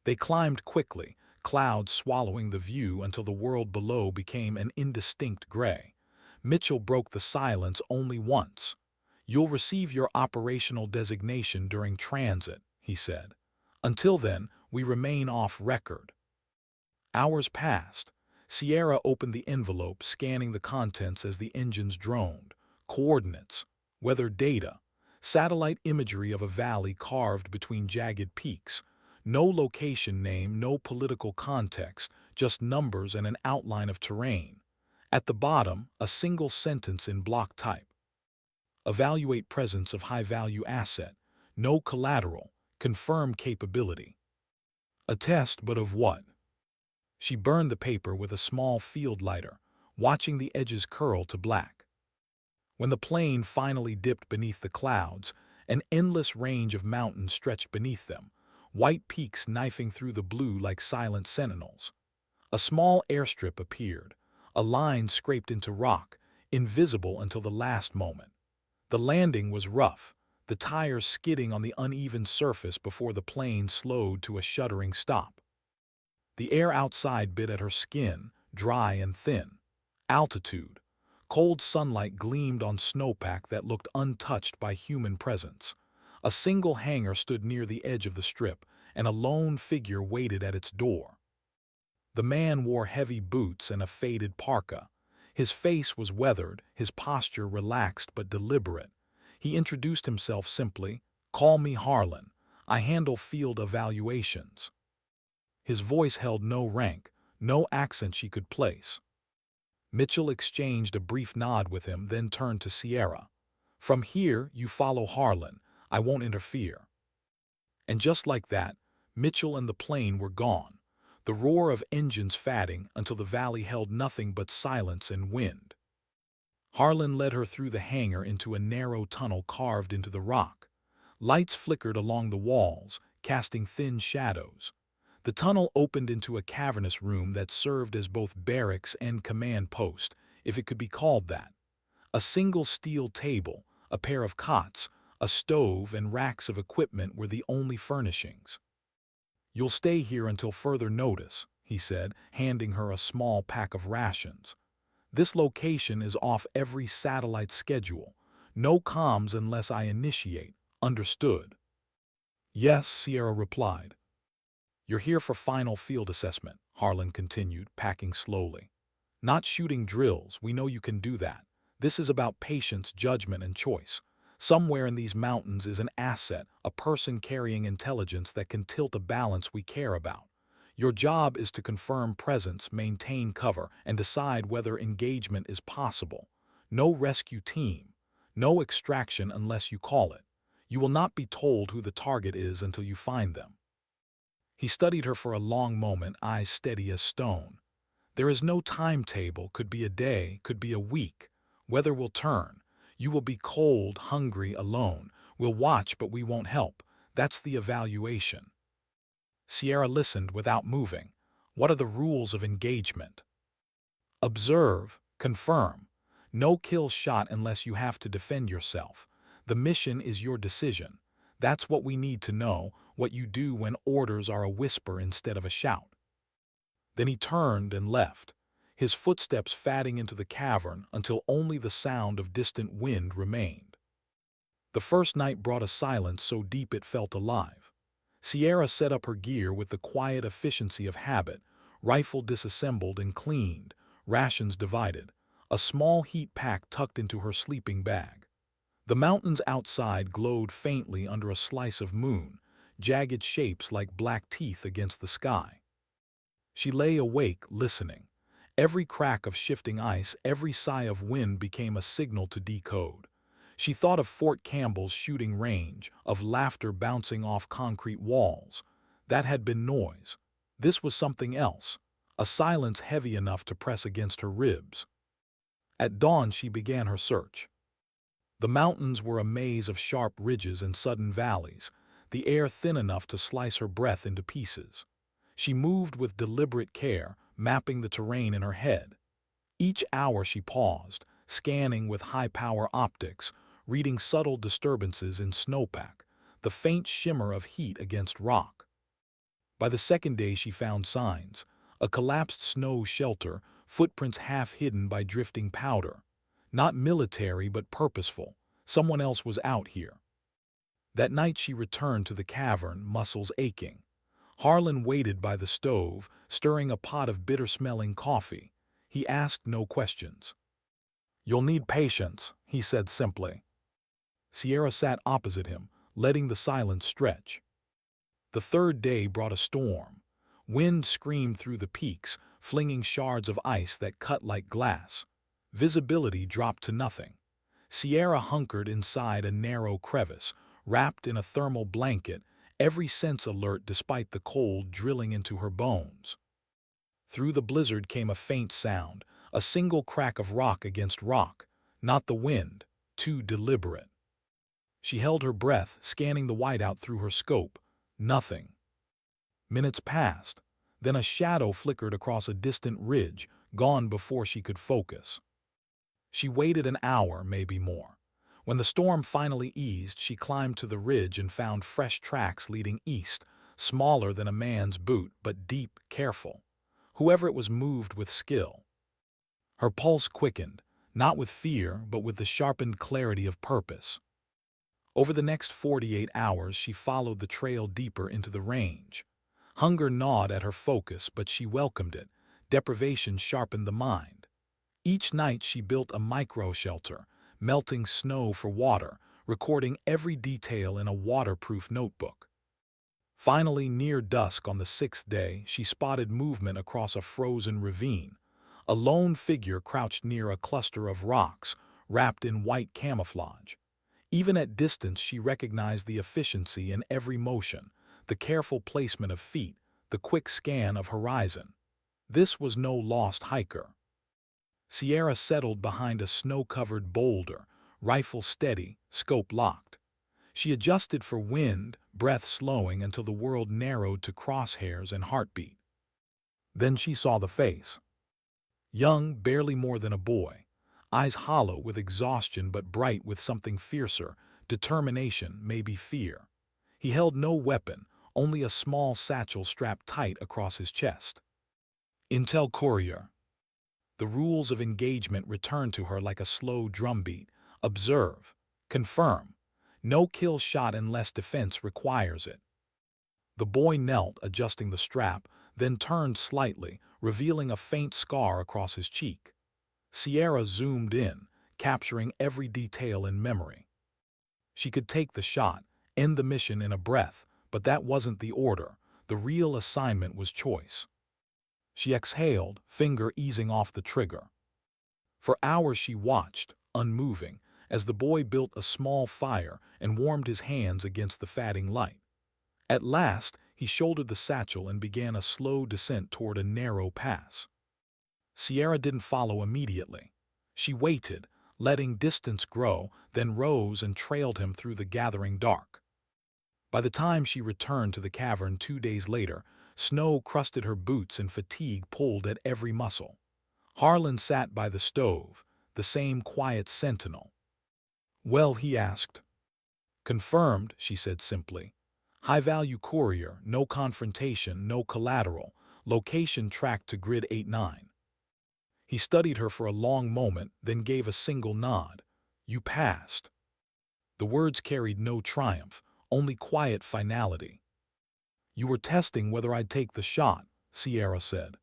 They climbed quickly, clouds swallowing the view until the world below became an indistinct gray. Mitchell broke the silence only once. "You'll receive your operational designation during transit," he said. "Until then, we remain off record." Hours passed. Sierra opened the envelope, scanning the contents as the engines droned. Coordinates, weather data, satellite imagery of a valley carved between jagged peaks. No location name, no political context, just numbers and an outline of terrain. At the bottom, a single sentence in block type. "Evaluate presence of high-value asset. No collateral. Confirm capability. A test, but of what? She burned the paper with a small field lighter, watching the edges curl to black. When the plane finally dipped beneath the clouds, an endless range of mountains stretched beneath them, white peaks knifing through the blue like silent sentinels. A small airstrip appeared, a line scraped into rock, invisible until the last moment. The landing was rough, the tires skidding on the uneven surface before the plane slowed to a shuddering stop. The air outside bit at her skin, dry and thin. Altitude. Cold sunlight gleamed on snowpack that looked untouched by human presence. A single hangar stood near the edge of the strip, and a lone figure waited at its door. The man wore heavy boots and a faded parka. His face was weathered, his posture relaxed but deliberate. He introduced himself simply, "Call me Harlan. I handle field evaluations." His voice held no rank, no accent she could place. Mitchell exchanged a brief nod with him, then turned to Sierra. "From here, you follow Harlan. I won't interfere." And just like that, Mitchell and the plane were gone, the roar of engines fading until the valley held nothing but silence and wind. Harlan led her through the hangar into a narrow tunnel carved into the rock. Lights flickered along the walls, casting thin shadows. The tunnel opened into a cavernous room that served as both barracks and command post, if it could be called that. A single steel table, a pair of cots, a stove, and racks of equipment were the only furnishings. "You'll stay here until further notice," he said, handing her a small pack of rations. "This location is off every satellite schedule. No comms unless I initiate. Understood?" "Yes," Sierra replied. "You're here for final field assessment," Harlan continued, packing slowly. "Not shooting drills, we know you can do that. This is about patience, judgment, and choice. Somewhere in these mountains is an asset, a person carrying intelligence that can tilt a balance we care about. Your job is to confirm presence, maintain cover, and decide whether engagement is possible. No rescue team. No extraction unless you call it. You will not be told who the target is until you find them." He studied her for a long moment, eyes steady as stone. "There is no timetable, could be a day, could be a week. Weather will turn. You will be cold, hungry, alone. We'll watch, but we won't help. That's the evaluation." Sierra listened without moving. "What are the rules of engagement?" "Observe, confirm. No kill shot unless you have to defend yourself. The mission is your decision. That's what we need to know, what you do when orders are a whisper instead of a shout." Then he turned and left, his footsteps fading into the cavern until only the sound of distant wind remained. The first night brought a silence so deep it felt alive. Sierra set up her gear with the quiet efficiency of habit, rifle disassembled and cleaned, rations divided, a small heat pack tucked into her sleeping bag. The mountains outside glowed faintly under a slice of moon, jagged shapes like black teeth against the sky. She lay awake, listening. Every crack of shifting ice, every sigh of wind became a signal to decode. She thought of Fort Campbell's shooting range, of laughter bouncing off concrete walls. That had been noise. This was something else, a silence heavy enough to press against her ribs. At dawn she began her search. The mountains were a maze of sharp ridges and sudden valleys, the air thin enough to slice her breath into pieces. She moved with deliberate care, mapping the terrain in her head. Each hour she paused, scanning with high-power optics, reading subtle disturbances in snowpack, the faint shimmer of heat against rock. By the second day she found signs, a collapsed snow shelter, footprints half hidden by drifting powder. Not military but purposeful. Someone else was out here. That night she returned to the cavern, muscles aching. Harlan waited by the stove, stirring a pot of bitter-smelling coffee. He asked no questions. "You'll need patience," he said simply. Sierra sat opposite him, letting the silence stretch. The third day brought a storm. Wind screamed through the peaks, flinging shards of ice that cut like glass. Visibility dropped to nothing. Sierra hunkered inside a narrow crevice, wrapped in a thermal blanket, every sense alert despite the cold drilling into her bones. Through the blizzard came a faint sound, a single crack of rock against rock, not the wind, too deliberate. She held her breath, scanning the whiteout through her scope. Nothing. Minutes passed. Then a shadow flickered across a distant ridge, gone before she could focus. She waited an hour, maybe more. When the storm finally eased, she climbed to the ridge and found fresh tracks leading east, smaller than a man's boot, but deep, careful. Whoever it was moved with skill. Her pulse quickened, not with fear, but with the sharpened clarity of purpose. Over the next 48 hours, she followed the trail deeper into the range. Hunger gnawed at her focus, but she welcomed it. Deprivation sharpened the mind. Each night she built a micro-shelter, melting snow for water, recording every detail in a waterproof notebook. Finally, near dusk on the 6th day, she spotted movement across a frozen ravine. A lone figure crouched near a cluster of rocks, wrapped in white camouflage. Even at distance, she recognized the efficiency in every motion, the careful placement of feet, the quick scan of horizon. This was no lost hiker. Sierra settled behind a snow-covered boulder, rifle steady, scope locked. She adjusted for wind, breath slowing until the world narrowed to crosshairs and heartbeat. Then she saw the face. Young, barely more than a boy, eyes hollow with exhaustion but bright with something fiercer, determination, maybe fear. He held no weapon, only a small satchel strapped tight across his chest. Intel Courier. The rules of engagement returned to her like a slow drumbeat. Observe. Confirm. No kill shot unless defense requires it. The boy knelt, adjusting the strap, then turned slightly, revealing a faint scar across his cheek. Sierra zoomed in, capturing every detail in memory. She could take the shot, end the mission in a breath, but that wasn't the order. The real assignment was choice. She exhaled, finger easing off the trigger. For hours she watched, unmoving, as the boy built a small fire and warmed his hands against the fading light. At last, he shouldered the satchel and began a slow descent toward a narrow pass. Sierra didn't follow immediately. She waited, letting distance grow, then rose and trailed him through the gathering dark. By the time she returned to the cavern 2 days later, snow crusted her boots and fatigue pulled at every muscle. Harlan sat by the stove, the same quiet sentinel. "Well," he asked. "Confirmed," she said simply. "High-value courier, no confrontation, no collateral, location tracked to grid 89. He studied her for a long moment, then gave a single nod. "You passed." The words carried no triumph, only quiet finality. "You were testing whether I'd take the shot," Sierra said.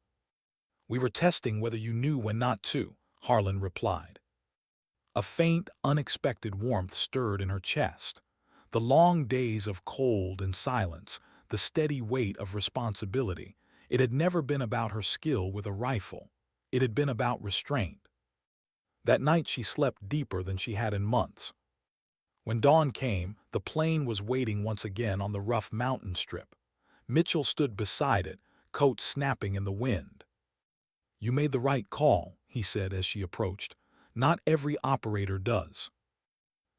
"We were testing whether you knew when not to," Harlan replied. A faint, unexpected warmth stirred in her chest. The long days of cold and silence, the steady weight of responsibility, it had never been about her skill with a rifle. It had been about restraint. That night she slept deeper than she had in months. When dawn came, the plane was waiting once again on the rough mountain strip. Mitchell stood beside it, coat snapping in the wind. "You made the right call," he said as she approached. "Not every operator does."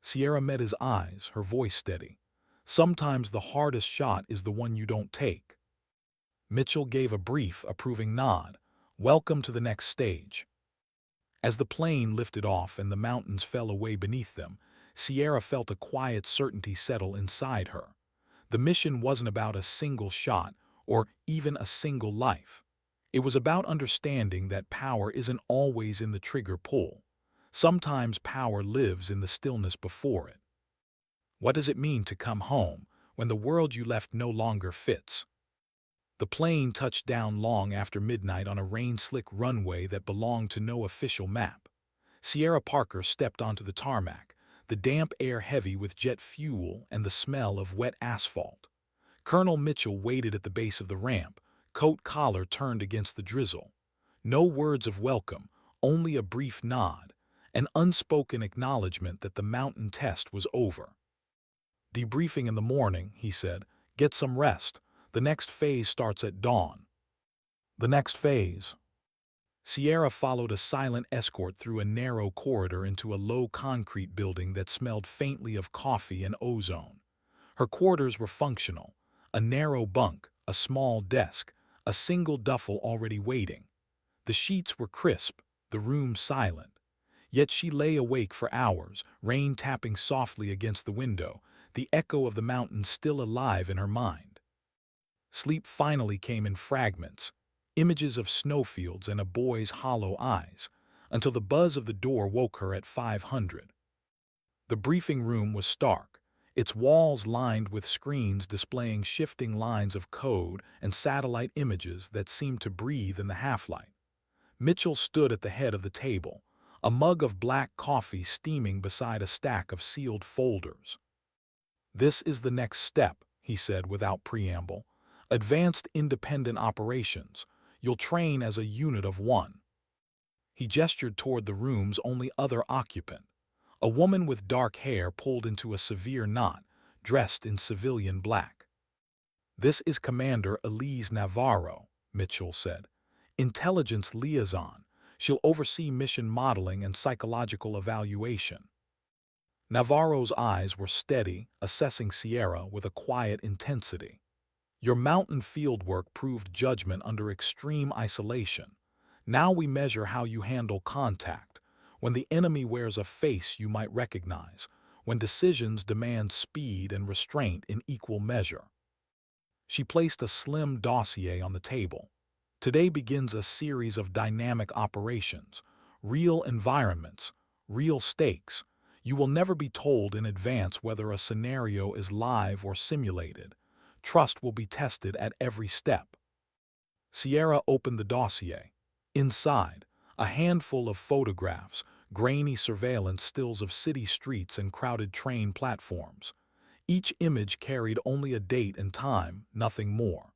Sierra met his eyes, her voice steady. "Sometimes the hardest shot is the one you don't take." Mitchell gave a brief, approving nod. "Welcome to the next stage." As the plane lifted off and the mountains fell away beneath them, Sierra felt a quiet certainty settle inside her. The mission wasn't about a single shot or even a single life. It was about understanding that power isn't always in the trigger pull. Sometimes power lives in the stillness before it. What does it mean to come home when the world you left no longer fits? The plane touched down long after midnight on a rain-slick runway that belonged to no official map. Sierra Parker stepped onto the tarmac, the damp air heavy with jet fuel and the smell of wet asphalt. Colonel Mitchell waited at the base of the ramp, coat collar turned against the drizzle. No words of welcome, only a brief nod, an unspoken acknowledgement that the mountain test was over. "Debriefing in the morning," he said, Get some rest. The next phase starts at dawn. The next phase. Sierra followed a silent escort through a narrow corridor into a low concrete building that smelled faintly of coffee and ozone. Her quarters were functional: a narrow bunk, a small desk, a single duffel already waiting. The sheets were crisp, the room silent. Yet she lay awake for hours, rain tapping softly against the window, the echo of the mountains still alive in her mind. Sleep finally came in fragments, images of snowfields and a boy's hollow eyes, until the buzz of the door woke her at 500. The briefing room was stark, its walls lined with screens displaying shifting lines of code and satellite images that seemed to breathe in the half-light. Mitchell stood at the head of the table, a mug of black coffee steaming beside a stack of sealed folders. "This is the next step," he said without preamble. "Advanced independent operations. You'll train as a unit of one." He gestured toward the room's only other occupant, a woman with dark hair pulled into a severe knot, dressed in civilian black. "This is Commander Elise Navarro," Mitchell said. "Intelligence liaison. She'll oversee mission modeling and psychological evaluation." Navarro's eyes were steady, assessing Sierra with a quiet intensity. "Your mountain fieldwork proved judgment under extreme isolation. Now we measure how you handle contact, when the enemy wears a face you might recognize, when decisions demand speed and restraint in equal measure." She placed a slim dossier on the table. "Today begins a series of dynamic operations, real environments, real stakes. You will never be told in advance whether a scenario is live or simulated. Trust will be tested at every step." Sierra opened the dossier. Inside, a handful of photographs, grainy surveillance stills of city streets and crowded train platforms. Each image carried only a date and time, nothing more.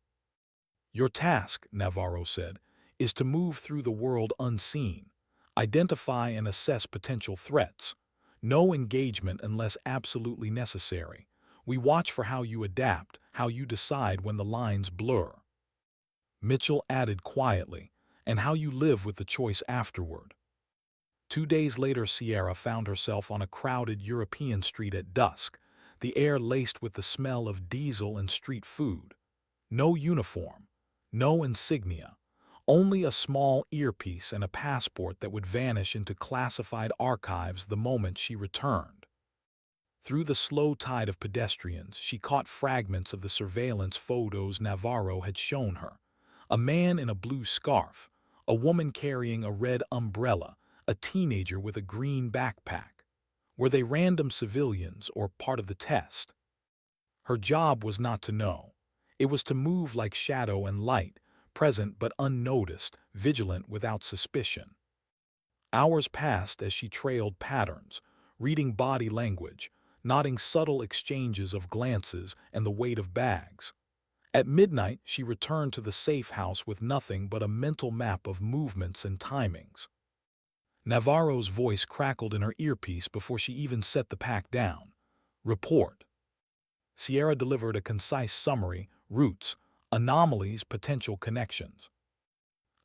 "Your task," Navarro said, "is to move through the world unseen, identify and assess potential threats. No engagement unless absolutely necessary. We watch for how you adapt, how you decide when the lines blur." Mitchell added quietly, "and how you live with the choice afterward." 2 days later, Sierra found herself on a crowded European street at dusk, the air laced with the smell of diesel and street food. No uniform, no insignia, only a small earpiece and a passport that would vanish into classified archives the moment she returned. Through the slow tide of pedestrians, she caught fragments of the surveillance photos Navarro had shown her. A man in a blue scarf, a woman carrying a red umbrella, a teenager with a green backpack. Were they random civilians or part of the test? Her job was not to know. It was to move like shadow and light, present but unnoticed, vigilant without suspicion. Hours passed as she trailed patterns, reading body language, noting subtle exchanges of glances and the weight of bags. At midnight, she returned to the safe house with nothing but a mental map of movements and timings. Navarro's voice crackled in her earpiece before she even set the pack down. "Report." Sierra delivered a concise summary: routes, anomalies, potential connections.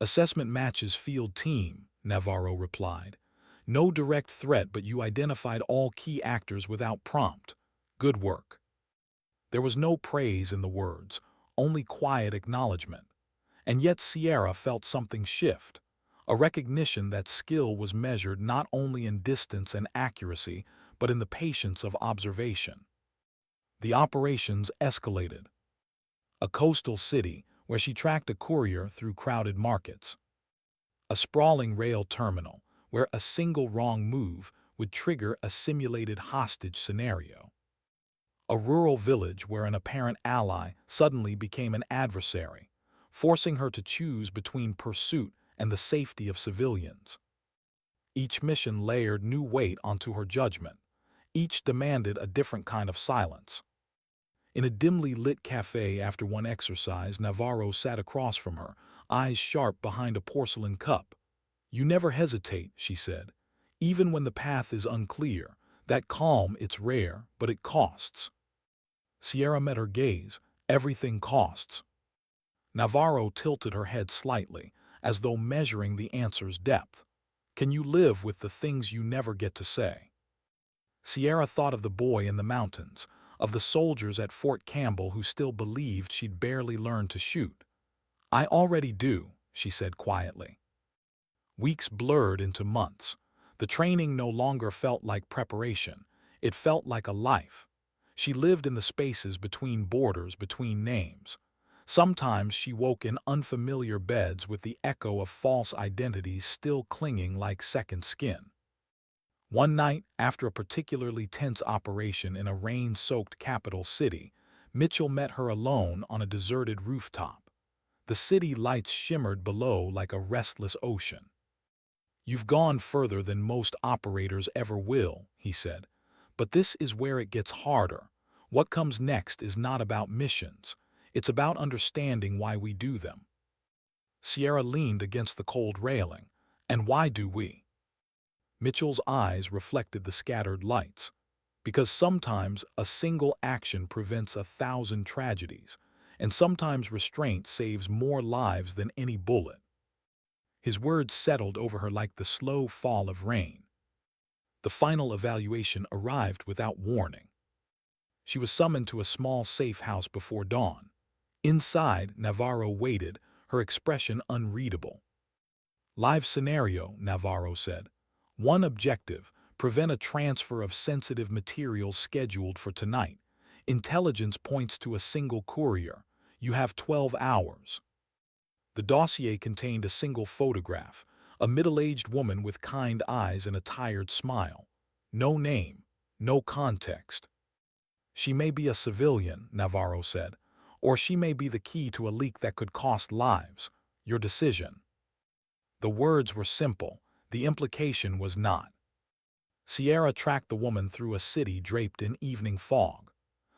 "Assessment matches field team," Navarro replied. "No direct threat, but you identified all key actors without prompt. Good work." There was no praise in the words, only quiet acknowledgement. And yet Sierra felt something shift, a recognition that skill was measured not only in distance and accuracy, but in the patience of observation. The operations escalated. A coastal city where she tracked a courier through crowded markets. A sprawling rail terminal where a single wrong move would trigger a simulated hostage scenario. A rural village where an apparent ally suddenly became an adversary, forcing her to choose between pursuit and the safety of civilians. Each mission layered new weight onto her judgment. Each demanded a different kind of silence. In a dimly lit cafe after one exercise, Navarro sat across from her, eyes sharp behind a porcelain cup. "You never hesitate," she said. "Even when the path is unclear. That calm, it's rare, but it costs." Sierra met her gaze, Everything costs. Navarro tilted her head slightly, as though measuring the answer's depth. Can you live with the things you never get to say? Sierra thought of the boy in the mountains, of the soldiers at Fort Campbell who still believed she'd barely learned to shoot. I already do, she said quietly. Weeks blurred into months. The training no longer felt like preparation. It felt like a life. She lived in the spaces between borders, between names. Sometimes she woke in unfamiliar beds with the echo of false identities still clinging like second skin. One night, after a particularly tense operation in a rain-soaked capital city, Mitchell met her alone on a deserted rooftop. The city lights shimmered below like a restless ocean. You've gone further than most operators ever will, he said. But this is where it gets harder. What comes next is not about missions. It's about understanding why we do them. Sierra leaned against the cold railing. And why do we? Mitchell's eyes reflected the scattered lights. Because sometimes a single action prevents 1,000 tragedies, and sometimes restraint saves more lives than any bullet. His words settled over her like the slow fall of rain. The final evaluation arrived without warning. She was summoned to a small safe house before dawn. Inside, Navarro waited, her expression unreadable. Live scenario, Navarro said. One objective, prevent a transfer of sensitive materials scheduled for tonight. Intelligence points to a single courier. You have 12 hours. The dossier contained a single photograph, a middle-aged woman with kind eyes and a tired smile. No name, no context. She may be a civilian, Navarro said, or she may be the key to a leak that could cost lives. Your decision. The words were simple, the implication was not. Sierra tracked the woman through a city draped in evening fog.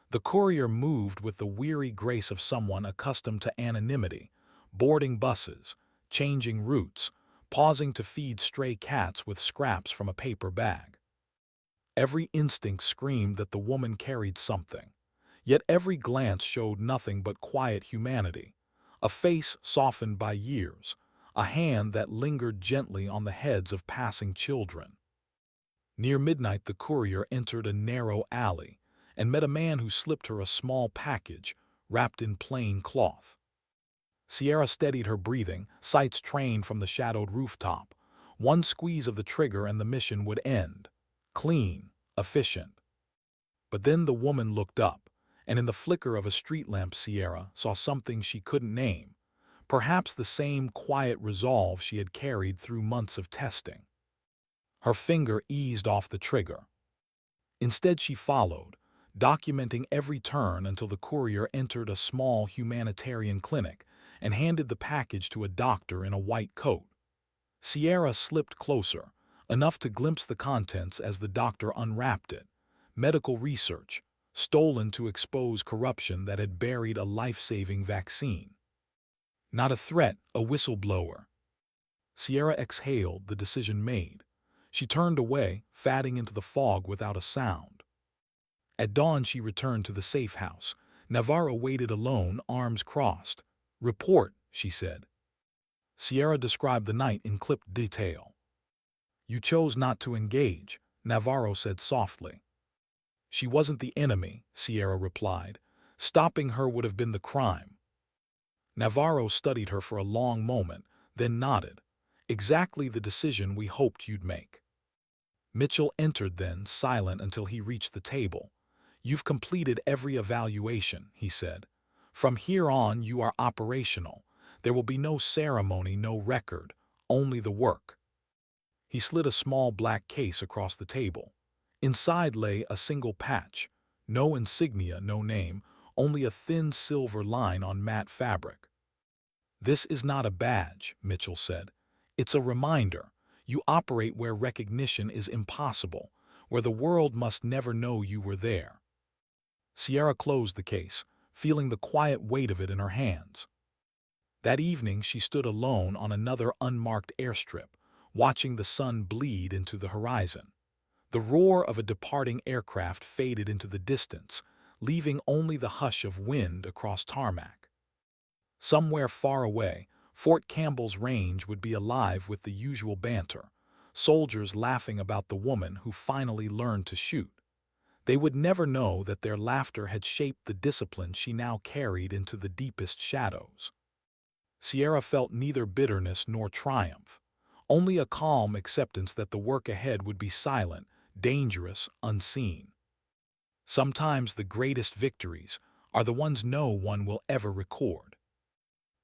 The courier moved with the weary grace of someone accustomed to anonymity, boarding buses, changing routes, pausing to feed stray cats with scraps from a paper bag. Every instinct screamed that the woman carried something, yet every glance showed nothing but quiet humanity, a face softened by years, a hand that lingered gently on the heads of passing children. Near midnight, the courier entered a narrow alley and met a man who slipped her a small package wrapped in plain cloth. Sierra steadied her breathing, sights trained from the shadowed rooftop. One squeeze of the trigger and the mission would end. Clean, efficient. But then the woman looked up, and in the flicker of a street lamp Sierra saw something she couldn't name, perhaps the same quiet resolve she had carried through months of testing. Her finger eased off the trigger. Instead she followed, documenting every turn until the courier entered a small humanitarian clinic and handed the package to a doctor in a white coat. Sierra slipped closer, enough to glimpse the contents as the doctor unwrapped it. Medical research, stolen to expose corruption that had buried a life-saving vaccine. Not a threat, a whistleblower. Sierra exhaled, the decision made. She turned away, fading into the fog without a sound. At dawn she returned to the safe house. Navarro waited alone, arms crossed. Report, she said. Sierra described the night in clipped detail. You chose not to engage, Navarro said softly. She wasn't the enemy, Sierra replied. Stopping her would have been the crime. Navarro studied her for a long moment, then nodded. Exactly the decision we hoped you'd make. Mitchell entered then, silent until he reached the table. You've completed every evaluation, he said. From here on you are operational. There will be no ceremony, no record, only the work. He slid a small black case across the table. Inside lay a single patch. No insignia, no name, only a thin silver line on matte fabric. This is not a badge, Mitchell said. It's a reminder. You operate where recognition is impossible, where the world must never know you were there. Sierra closed the case, feeling the quiet weight of it in her hands. That evening she stood alone on another unmarked airstrip, watching the sun bleed into the horizon. The roar of a departing aircraft faded into the distance, leaving only the hush of wind across tarmac. Somewhere far away, Fort Campbell's range would be alive with the usual banter, soldiers laughing about the woman who finally learned to shoot. They would never know that their laughter had shaped the discipline she now carried into the deepest shadows. Sierra felt neither bitterness nor triumph, only a calm acceptance that the work ahead would be silent, dangerous, unseen. Sometimes the greatest victories are the ones no one will ever record.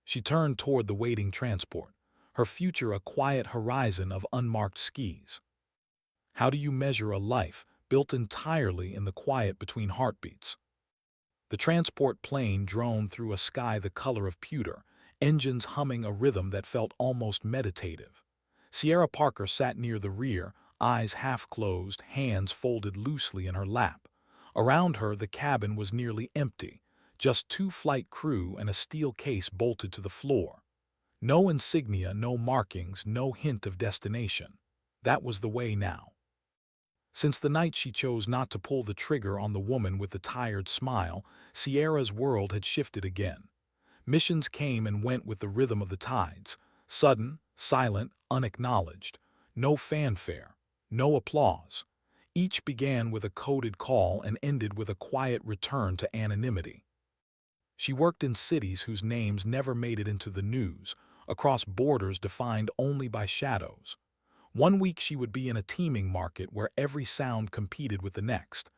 She turned toward the waiting transport, her future a quiet horizon of unmarked skis. How do you measure a life built entirely in the quiet between heartbeats? The transport plane droned through a sky the color of pewter, engines humming a rhythm that felt almost meditative. Sierra Parker sat near the rear, eyes half closed, hands folded loosely in her lap. Around her, the cabin was nearly empty, just two flight crew and a steel case bolted to the floor. No insignia, no markings, no hint of destination. That was the way now. Since the night she chose not to pull the trigger on the woman with the tired smile, Sierra's world had shifted again. Missions came and went with the rhythm of the tides, sudden, silent, unacknowledged. No fanfare, no applause. Each began with a coded call and ended with a quiet return to anonymity. She worked in cities whose names never made it into the news, across borders defined only by shadows. One week she would be in a teeming market where every sound competed with the next,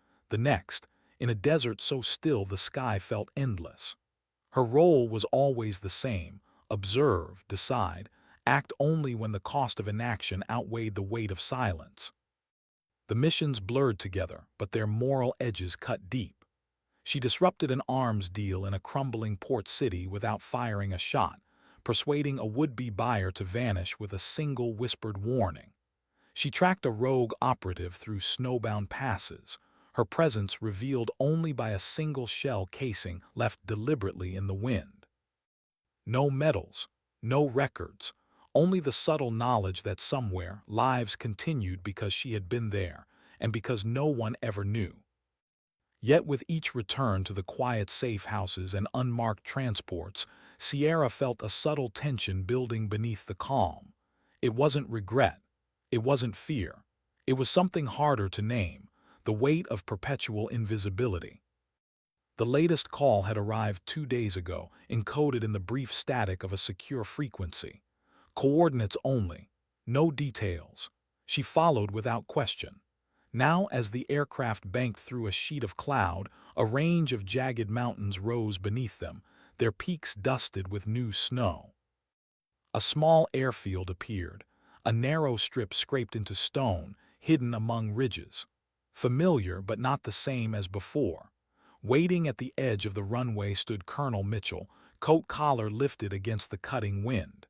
in a desert so still the sky felt endless. Her role was always the same: observe, decide, act only when the cost of inaction outweighed the weight of silence. The missions blurred together, but their moral edges cut deep. She disrupted an arms deal in a crumbling port city without firing a shot, persuading a would-be buyer to vanish with a single whispered warning. She tracked a rogue operative through snowbound passes, her presence revealed only by a single shell casing left deliberately in the wind. No medals, no records, only the subtle knowledge that somewhere lives continued because she had been there, and because no one ever knew. Yet with each return to the quiet safe houses and unmarked transports, Sierra felt a subtle tension building beneath the calm. It wasn't regret. It wasn't fear. It was something harder to name: the weight of perpetual invisibility. The latest call had arrived 2 days ago, encoded in the brief static of a secure frequency. Coordinates only. No details. She followed without question. Now, as the aircraft banked through a sheet of cloud, a range of jagged mountains rose beneath them, their peaks dusted with new snow. A small airfield appeared, a narrow strip scraped into stone, hidden among ridges. Familiar, but not the same as before. Waiting at the edge of the runway stood Colonel Mitchell, coat collar lifted against the cutting wind.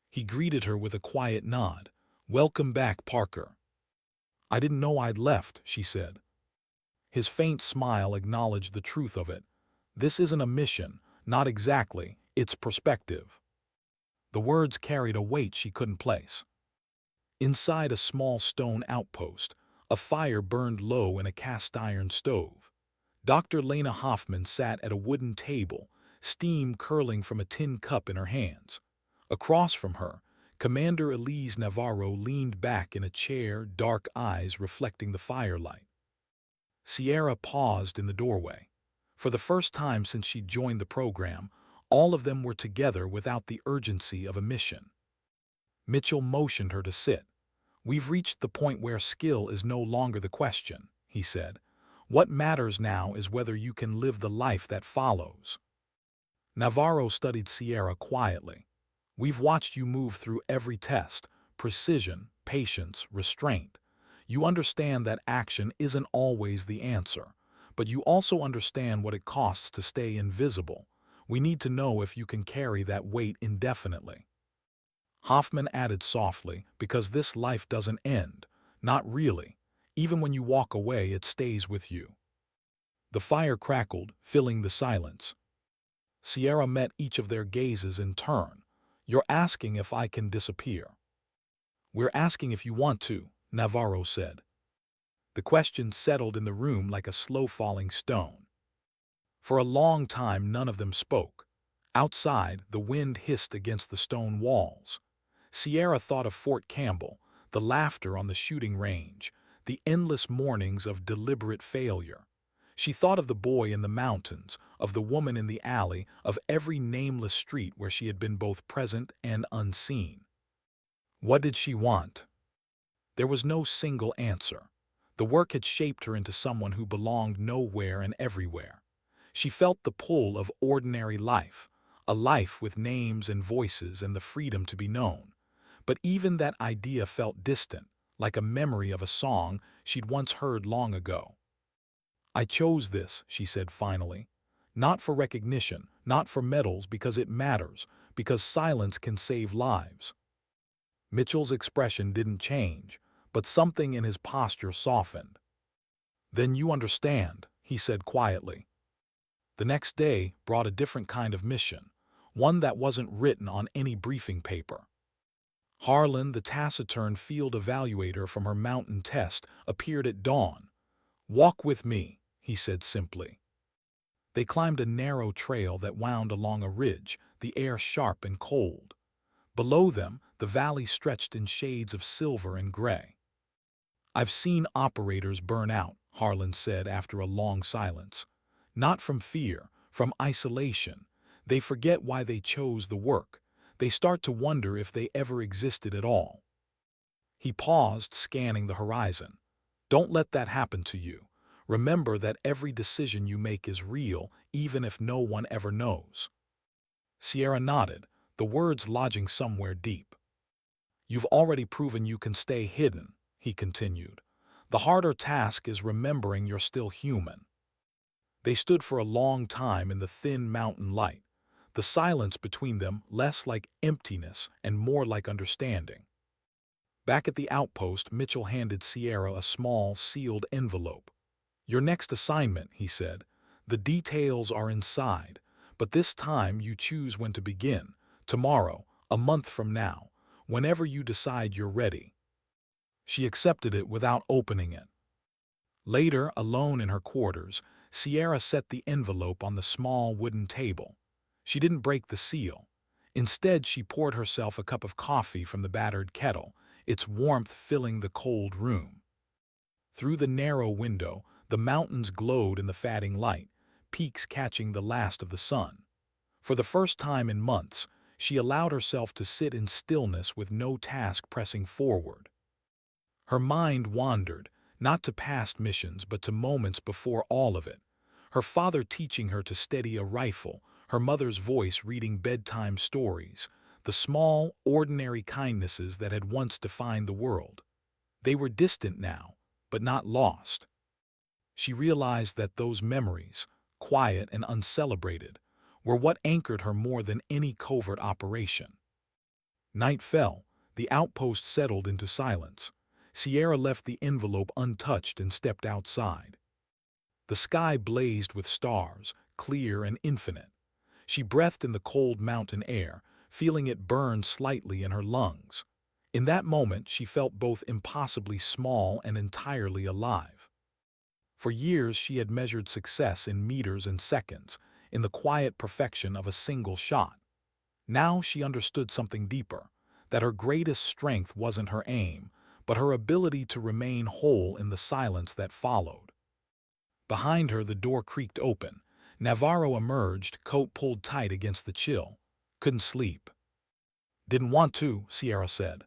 He greeted her with a quiet nod. "Welcome back, Parker." "I didn't know I'd left," she said. His faint smile acknowledged the truth of it. "This isn't a mission, not exactly, it's perspective." The words carried a weight she couldn't place. Inside a small stone outpost, a fire burned low in a cast-iron stove. Dr. Lena Hoffman sat at a wooden table, steam curling from a tin cup in her hands. Across from her, Commander Elise Navarro leaned back in a chair, dark eyes reflecting the firelight. Sierra paused in the doorway. For the first time since she joined the program, all of them were together without the urgency of a mission. Mitchell motioned her to sit. "We've reached the point where skill is no longer the question," he said. "What matters now is whether you can live the life that follows." Navarro studied Sierra quietly. "We've watched you move through every test: precision, patience, restraint. You understand that action isn't always the answer, but you also understand what it costs to stay invisible. We need to know if you can carry that weight indefinitely." Hoffman added softly, "Because this life doesn't end. Not really. Even when you walk away, it stays with you." The fire crackled, filling the silence. Sierra met each of their gazes in turn. "You're asking if I can disappear." "We're asking if you want to," Navarro said. The question settled in the room like a slow-falling stone. For a long time none of them spoke. Outside, the wind hissed against the stone walls. Sierra thought of Fort Campbell, the laughter on the shooting range, the endless mornings of deliberate failure. She thought of the boy in the mountains, of the woman in the alley, of every nameless street where she had been both present and unseen. What did she want? There was no single answer. The work had shaped her into someone who belonged nowhere and everywhere. She felt the pull of ordinary life, a life with names and voices and the freedom to be known. But even that idea felt distant, like a memory of a song she'd once heard long ago. "I chose this," she said finally. "Not for recognition, not for medals, because it matters, because silence can save lives." Mitchell's expression didn't change, but something in his posture softened. "Then you understand," he said quietly. The next day brought a different kind of mission, one that wasn't written on any briefing paper. Harlan, the taciturn field evaluator from her mountain test, appeared at dawn. "Walk with me," he said simply. They climbed a narrow trail that wound along a ridge, the air sharp and cold. Below them, the valley stretched in shades of silver and gray. "I've seen operators burn out," Harlan said after a long silence. "Not from fear, from isolation. They forget why they chose the work. They start to wonder if they ever existed at all." He paused, scanning the horizon. "Don't let that happen to you. Remember that every decision you make is real, even if no one ever knows." Sierra nodded, the words lodging somewhere deep. "You've already proven you can stay hidden," he continued. "The harder task is remembering you're still human." They stood for a long time in the thin mountain light, the silence between them less like emptiness and more like understanding. Back at the outpost, Mitchell handed Sierra a small, sealed envelope. "Your next assignment," he said. "The details are inside, but this time you choose when to begin. Tomorrow, a month from now, whenever you decide you're ready." She accepted it without opening it. Later, alone in her quarters, Sierra set the envelope on the small wooden table. She didn't break the seal. Instead, she poured herself a cup of coffee from the battered kettle, its warmth filling the cold room. Through the narrow window, the mountains glowed in the fading light, peaks catching the last of the sun. For the first time in months, she allowed herself to sit in stillness with no task pressing forward. Her mind wandered, not to past missions but to moments before all of it. Her father teaching her to steady a rifle, her mother's voice reading bedtime stories, the small, ordinary kindnesses that had once defined the world. They were distant now, but not lost. She realized that those memories, quiet and uncelebrated, were what anchored her more than any covert operation. Night fell, the outpost settled into silence. Sierra left the envelope untouched and stepped outside. The sky blazed with stars, clear and infinite. She breathed in the cold mountain air, feeling it burn slightly in her lungs. In that moment, she felt both impossibly small and entirely alive. For years, she had measured success in meters and seconds, in the quiet perfection of a single shot. Now she understood something deeper, that her greatest strength wasn't her aim, but her ability to remain whole in the silence that followed. Behind her, the door creaked open. Navarro emerged, coat pulled tight against the chill. "Couldn't sleep." "Didn't want to," Sierra said.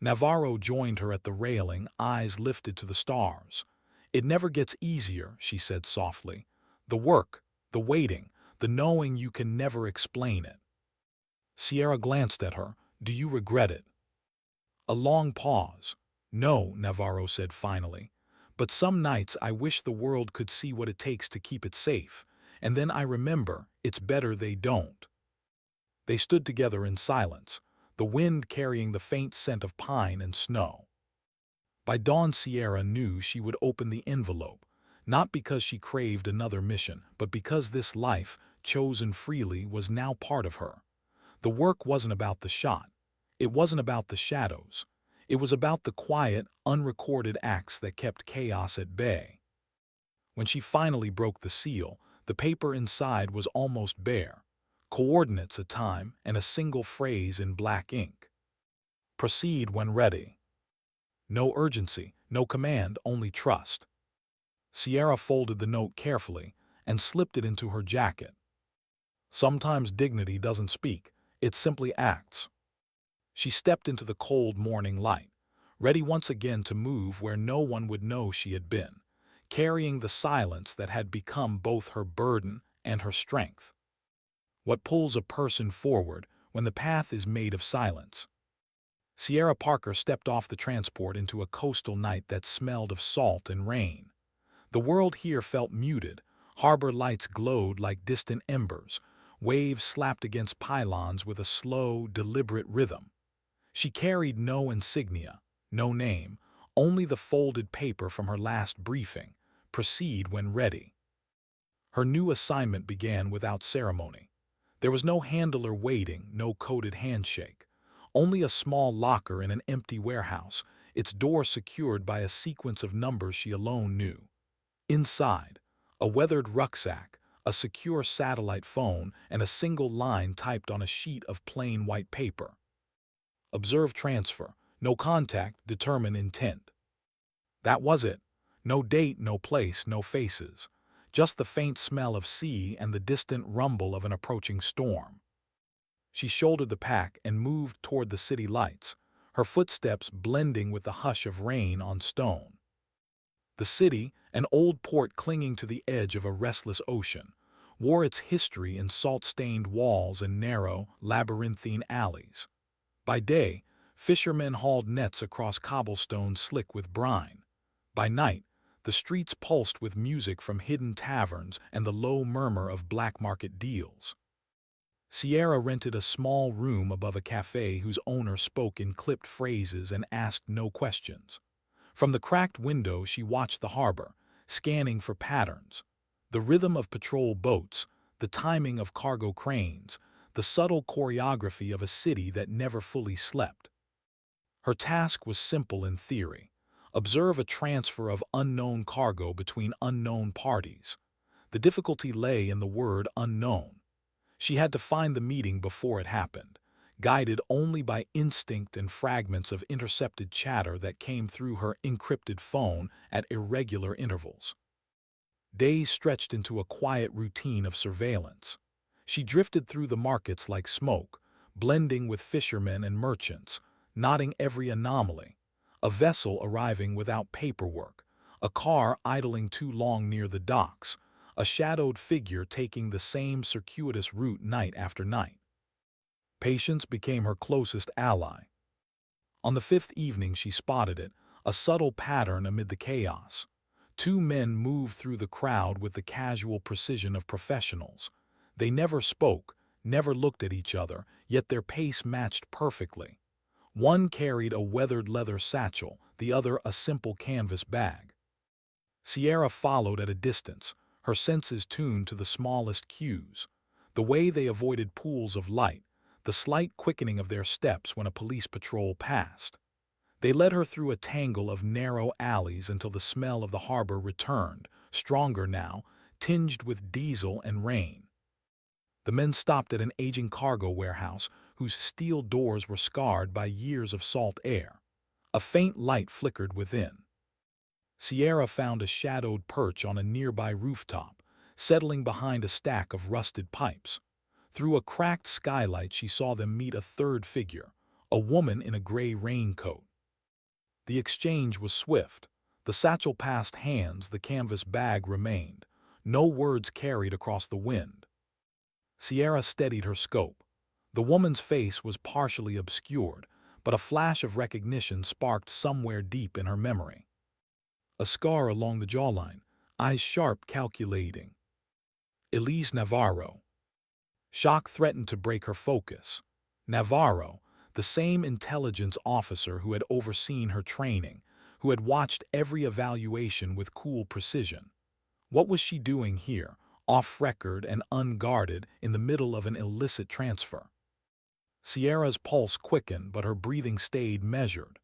Navarro joined her at the railing, eyes lifted to the stars. "It never gets easier," she said softly. "The work, the waiting, the knowing you can never explain it." Sierra glanced at her. "Do you regret it?" A long pause. "No," Navarro said finally. "But some nights I wish the world could see what it takes to keep it safe, and then I remember it's better they don't." They stood together in silence, the wind carrying the faint scent of pine and snow. By dawn, Sierra knew she would open the envelope, not because she craved another mission, but because this life, chosen freely, was now part of her. The work wasn't about the shot. It wasn't about the shadows. It was about the quiet, unrecorded acts that kept chaos at bay. When she finally broke the seal, The paper inside was almost bare, coordinates, a time, and a single phrase in black ink. Proceed when ready. No urgency, no command, only trust. Sierra folded the note carefully and slipped it into her jacket. Sometimes dignity doesn't speak, it simply acts. She stepped into the cold morning light, ready once again to move where no one would know she had been, carrying the silence that had become both her burden and her strength. What pulls a person forward when the path is made of silence? Sierra Parker stepped off the transport into a coastal night that smelled of salt and rain. The world here felt muted. Harbor lights glowed like distant embers. Waves slapped against pylons with a slow, deliberate rhythm. She carried no insignia, no name, only the folded paper from her last briefing. Proceed when ready. Her new assignment began without ceremony. There was no handler waiting, no coded handshake. Only a small locker in an empty warehouse, its door secured by a sequence of numbers she alone knew. Inside, a weathered rucksack, a secure satellite phone, and a single line typed on a sheet of plain white paper. Observe transfer. No contact, determine intent. That was it. No date, no place, no faces. Just the faint smell of sea and the distant rumble of an approaching storm. She shouldered the pack and moved toward the city lights, her footsteps blending with the hush of rain on stone. The city, an old port clinging to the edge of a restless ocean, wore its history in salt-stained walls and narrow, labyrinthine alleys. By day, fishermen hauled nets across cobblestones slick with brine. By night, the streets pulsed with music from hidden taverns and the low murmur of black market deals. Sierra rented a small room above a cafe whose owner spoke in clipped phrases and asked no questions. From the cracked window she watched the harbor, scanning for patterns. The rhythm of patrol boats, the timing of cargo cranes, the subtle choreography of a city that never fully slept. Her task was simple in theory. Observe a transfer of unknown cargo between unknown parties. The difficulty lay in the word unknown. She had to find the meeting before it happened, guided only by instinct and fragments of intercepted chatter that came through her encrypted phone at irregular intervals. Days stretched into a quiet routine of surveillance. She drifted through the markets like smoke, blending with fishermen and merchants, noting every anomaly. A vessel arriving without paperwork, a car idling too long near the docks, a shadowed figure taking the same circuitous route night after night. Patience became her closest ally. On the fifth evening she spotted it, a subtle pattern amid the chaos. Two men moved through the crowd with the casual precision of professionals. They never spoke, never looked at each other, yet their pace matched perfectly. One carried a weathered leather satchel, the other a simple canvas bag. Sierra followed at a distance, her senses tuned to the smallest cues. The way they avoided pools of light, the slight quickening of their steps when a police patrol passed. They led her through a tangle of narrow alleys until the smell of the harbor returned, stronger now, tinged with diesel and rain. The men stopped at an aging cargo warehouse whose steel doors were scarred by years of salt air. A faint light flickered within. Sierra found a shadowed perch on a nearby rooftop, settling behind a stack of rusted pipes. Through a cracked skylight she saw them meet a third figure, a woman in a gray raincoat. The exchange was swift. The satchel passed hands, the canvas bag remained. No words carried across the wind. Sierra steadied her scope. The woman's face was partially obscured, but a flash of recognition sparked somewhere deep in her memory. A scar along the jawline, eyes sharp, calculating. Elise Navarro. Shock threatened to break her focus. Navarro, the same intelligence officer who had overseen her training, who had watched every evaluation with cool precision. What was she doing here, off-record and unguarded, in the middle of an illicit transfer? Sierra's pulse quickened, but her breathing stayed measured.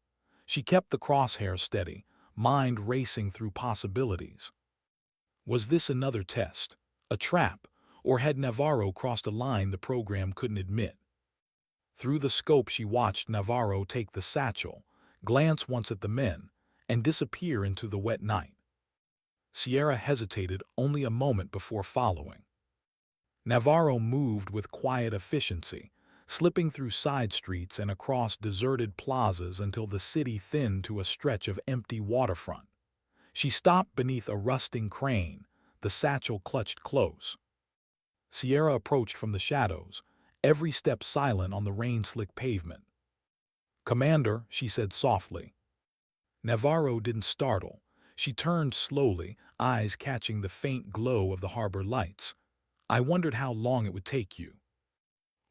She kept the crosshairs steady, mind racing through possibilities. Was this another test? A trap? Or had Navarro crossed a line the program couldn't admit? Through the scope she watched Navarro take the satchel, glance once at the men, and disappear into the wet night. Sierra hesitated only a moment before following. Navarro moved with quiet efficiency, slipping through side streets and across deserted plazas until the city thinned to a stretch of empty waterfront. She stopped beneath a rusting crane, the satchel clutched close. Sierra approached from the shadows, every step silent on the rain-slick pavement. "Commander," she said softly. Navarro didn't startle. She turned slowly, eyes catching the faint glow of the harbor lights. "I wondered how long it would take you."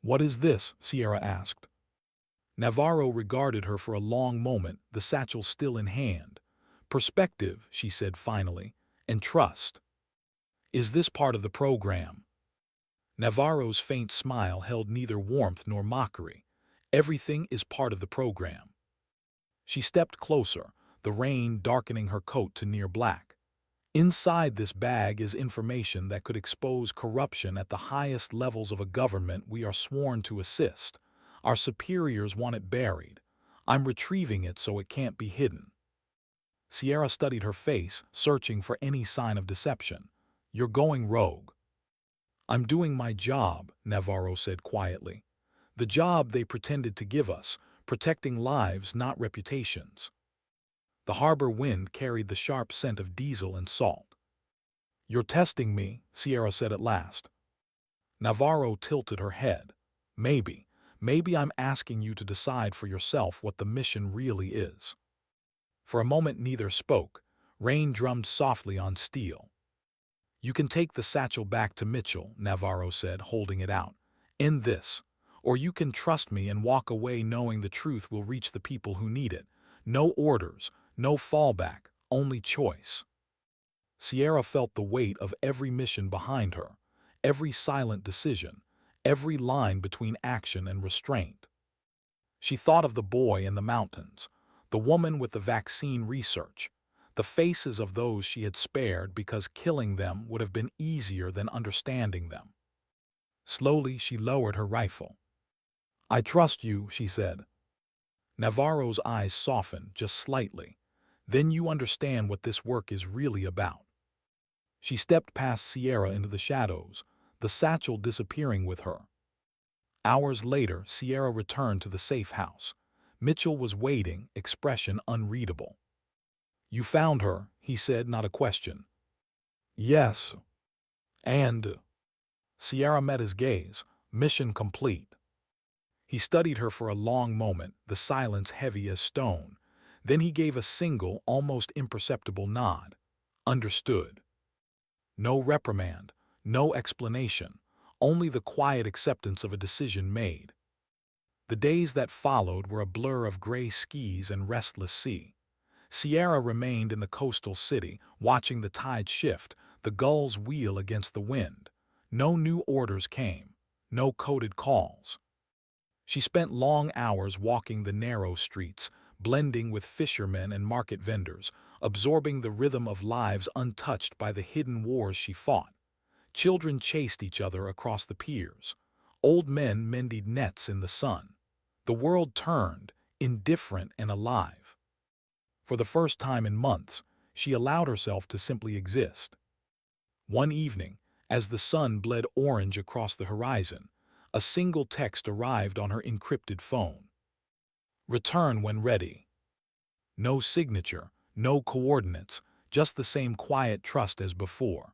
"What is this?" Sierra asked. Navarro regarded her for a long moment, the satchel still in hand. "Perspective," she said finally, "and trust." "Is this part of the program?" Navarro's faint smile held neither warmth nor mockery. "Everything is part of the program." She stepped closer, the rain darkening her coat to near black. "Inside this bag is information that could expose corruption at the highest levels of a government we are sworn to assist. Our superiors want it buried. I'm retrieving it so it can't be hidden." Sierra studied her face, searching for any sign of deception. "You're going rogue." "I'm doing my job," Navarro said quietly. "The job they pretended to give us, protecting lives, not reputations." The harbor wind carried the sharp scent of diesel and salt. "You're testing me," Sierra said at last. Navarro tilted her head. "Maybe. Maybe I'm asking you to decide for yourself what the mission really is." For a moment neither spoke. Rain drummed softly on steel. "You can take the satchel back to Mitchell," Navarro said, holding it out. "End this. Or you can trust me and walk away knowing the truth will reach the people who need it. No orders, no fallback, only choice." Sierra felt the weight of every mission behind her, every silent decision, every line between action and restraint. She thought of the boy in the mountains, the woman with the vaccine research, the faces of those she had spared because killing them would have been easier than understanding them. Slowly she lowered her rifle. "I trust you," she said. Navarro's eyes softened just slightly. "Then you understand what this work is really about." She stepped past Sierra into the shadows, the satchel disappearing with her. Hours later, Sierra returned to the safe house. Mitchell was waiting, expression unreadable. "You found her," he said, not a question. "Yes." "And?" Sierra met his gaze. "Mission complete." He studied her for a long moment, the silence heavy as stone. Then he gave a single, almost imperceptible nod. "Understood." No reprimand, no explanation, only the quiet acceptance of a decision made. The days that followed were a blur of gray skies and restless sea. Sierra remained in the coastal city, watching the tide shift, the gulls wheel against the wind. No new orders came, no coded calls. She spent long hours walking the narrow streets, blending with fishermen and market vendors, absorbing the rhythm of lives untouched by the hidden wars she fought. Children chased each other across the piers. Old men mended nets in the sun. The world turned, indifferent and alive. For the first time in months, she allowed herself to simply exist. One evening, as the sun bled orange across the horizon, a single text arrived on her encrypted phone. "Return when ready." No signature, no coordinates, just the same quiet trust as before.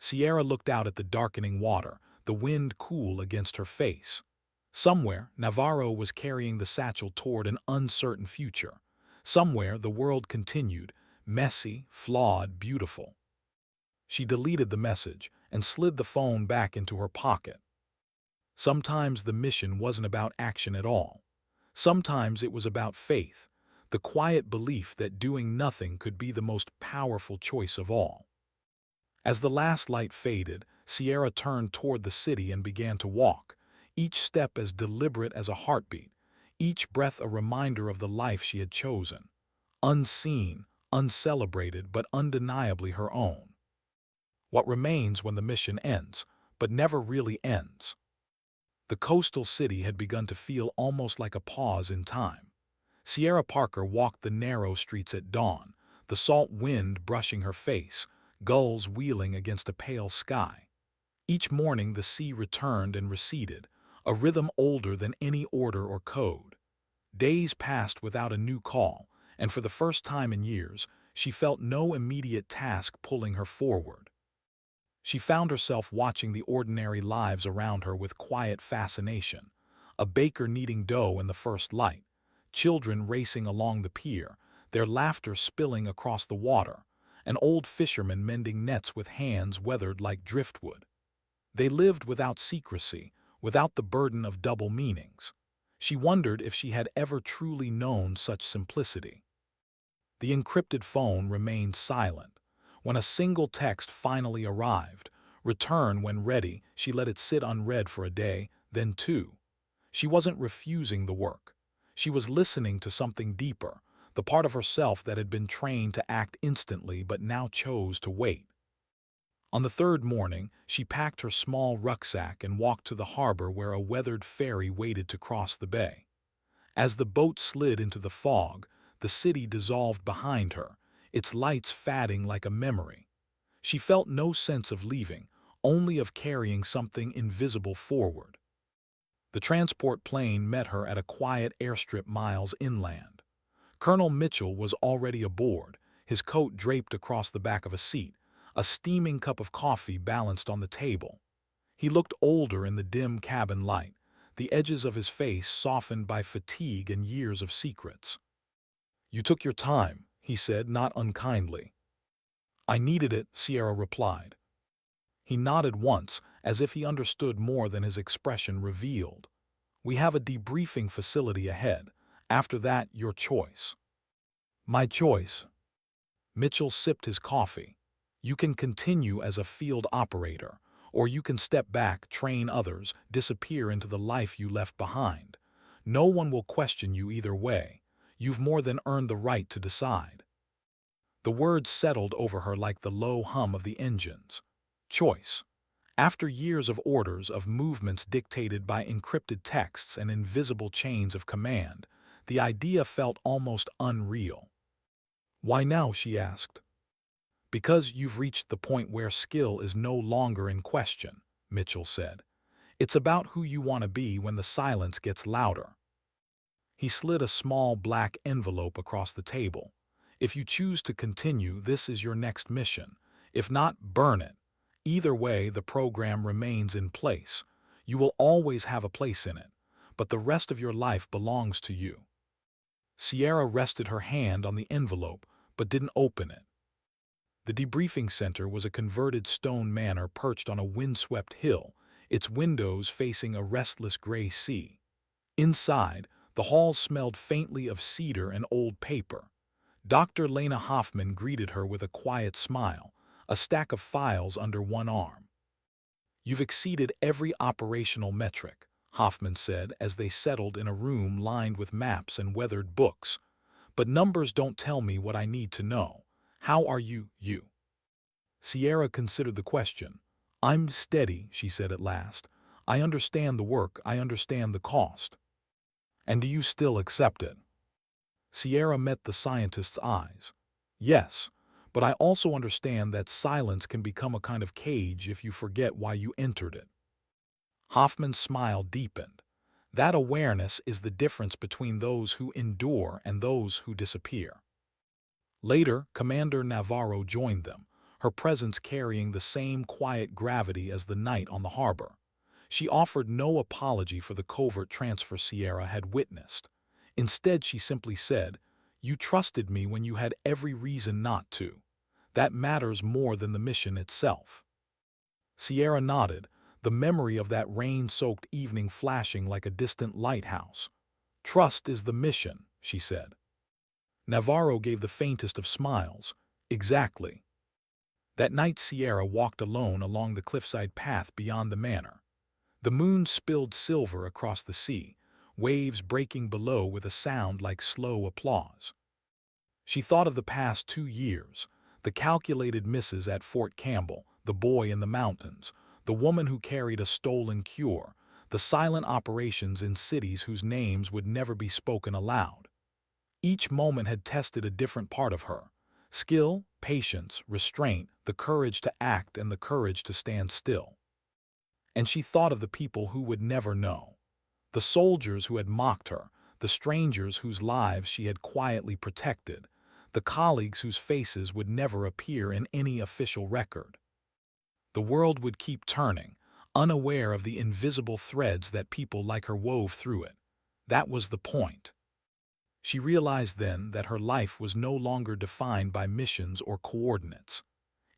Sierra looked out at the darkening water, the wind cool against her face. Somewhere, Navarro was carrying the satchel toward an uncertain future. Somewhere, the world continued, messy, flawed, beautiful. She deleted the message and slid the phone back into her pocket. Sometimes the mission wasn't about action at all. Sometimes it was about faith, the quiet belief that doing nothing could be the most powerful choice of all. As the last light faded, Sierra turned toward the city and began to walk, each step as deliberate as a heartbeat, each breath a reminder of the life she had chosen. Unseen, uncelebrated, but undeniably her own. what remains when the mission ends, but never really ends. The coastal city had begun to feel almost like a pause in time. Sierra Parker walked the narrow streets at dawn, the salt wind brushing her face, gulls wheeling against a pale sky. Each morning the sea returned and receded, a rhythm older than any order or code. Days passed without a new call, and for the first time in years, she felt no immediate task pulling her forward. She found herself watching the ordinary lives around her with quiet fascination. A baker kneading dough in the first light, children racing along the pier, their laughter spilling across the water, an old fisherman mending nets with hands weathered like driftwood. They lived without secrecy, without the burden of double meanings. She wondered if she had ever truly known such simplicity. The encrypted phone remained silent. When a single text finally arrived, "Return when ready," she let it sit unread for a day, then two. She wasn't refusing the work. She was listening to something deeper, the part of herself that had been trained to act instantly but now chose to wait. On the third morning, she packed her small rucksack and walked to the harbor where a weathered ferry waited to cross the bay. As the boat slid into the fog, the city dissolved behind her, its lights fading like a memory. She felt no sense of leaving, only of carrying something invisible forward. The transport plane met her at a quiet airstrip miles inland. Colonel Mitchell was already aboard, his coat draped across the back of a seat, a steaming cup of coffee balanced on the table. He looked older in the dim cabin light, the edges of his face softened by fatigue and years of secrets. "You took your time," he said, not unkindly. "I needed it," Sierra replied. He nodded once, as if he understood more than his expression revealed. "We have a debriefing facility ahead. After that, your choice." "My choice." Mitchell sipped his coffee. "You can continue as a field operator, or you can step back, train others, disappear into the life you left behind. No one will question you either way. You've more than earned the right to decide." The words settled over her like the low hum of the engines. Choice. After years of orders, of movements dictated by encrypted texts and invisible chains of command, the idea felt almost unreal. "Why now?" she asked. "Because you've reached the point where skill is no longer in question," Mitchell said. "It's about who you want to be when the silence gets louder." He slid a small black envelope across the table. "If you choose to continue, this is your next mission. If not, burn it. Either way, the program remains in place. You will always have a place in it, but the rest of your life belongs to you." Sierra rested her hand on the envelope, but didn't open it. The debriefing center was a converted stone manor perched on a windswept hill, its windows facing a restless gray sea. Inside, the halls smelled faintly of cedar and old paper. Dr. Lena Hoffman greeted her with a quiet smile, a stack of files under one arm. "You've exceeded every operational metric," Hoffman said as they settled in a room lined with maps and weathered books. "But numbers don't tell me what I need to know. How are you?" Sierra considered the question. "I'm steady," she said at last. "I understand the work, I understand the cost." "And do you still accept it?" Sierra met the scientist's eyes. "Yes, but I also understand that silence can become a kind of cage if you forget why you entered it." Hoffman's smile deepened. "That awareness is the difference between those who endure and those who disappear." Later, Commander Navarro joined them, her presence carrying the same quiet gravity as the night on the harbor. She offered no apology for the covert transfer Sierra had witnessed. Instead, she simply said, "You trusted me when you had every reason not to. That matters more than the mission itself." Sierra nodded, the memory of that rain-soaked evening flashing like a distant lighthouse. "Trust is the mission," she said. Navarro gave the faintest of smiles. "Exactly." That night Sierra walked alone along the cliffside path beyond the manor. The moon spilled silver across the sea, waves breaking below with a sound like slow applause. She thought of the past 2 years, the calculated misses at Fort Campbell, the boy in the mountains, the woman who carried a stolen cure, the silent operations in cities whose names would never be spoken aloud. Each moment had tested a different part of her: skill, patience, restraint, the courage to act and the courage to stand still. And she thought of the people who would never know. The soldiers who had mocked her, the strangers whose lives she had quietly protected, the colleagues whose faces would never appear in any official record. The world would keep turning, unaware of the invisible threads that people like her wove through it. That was the point. She realized then that her life was no longer defined by missions or coordinates.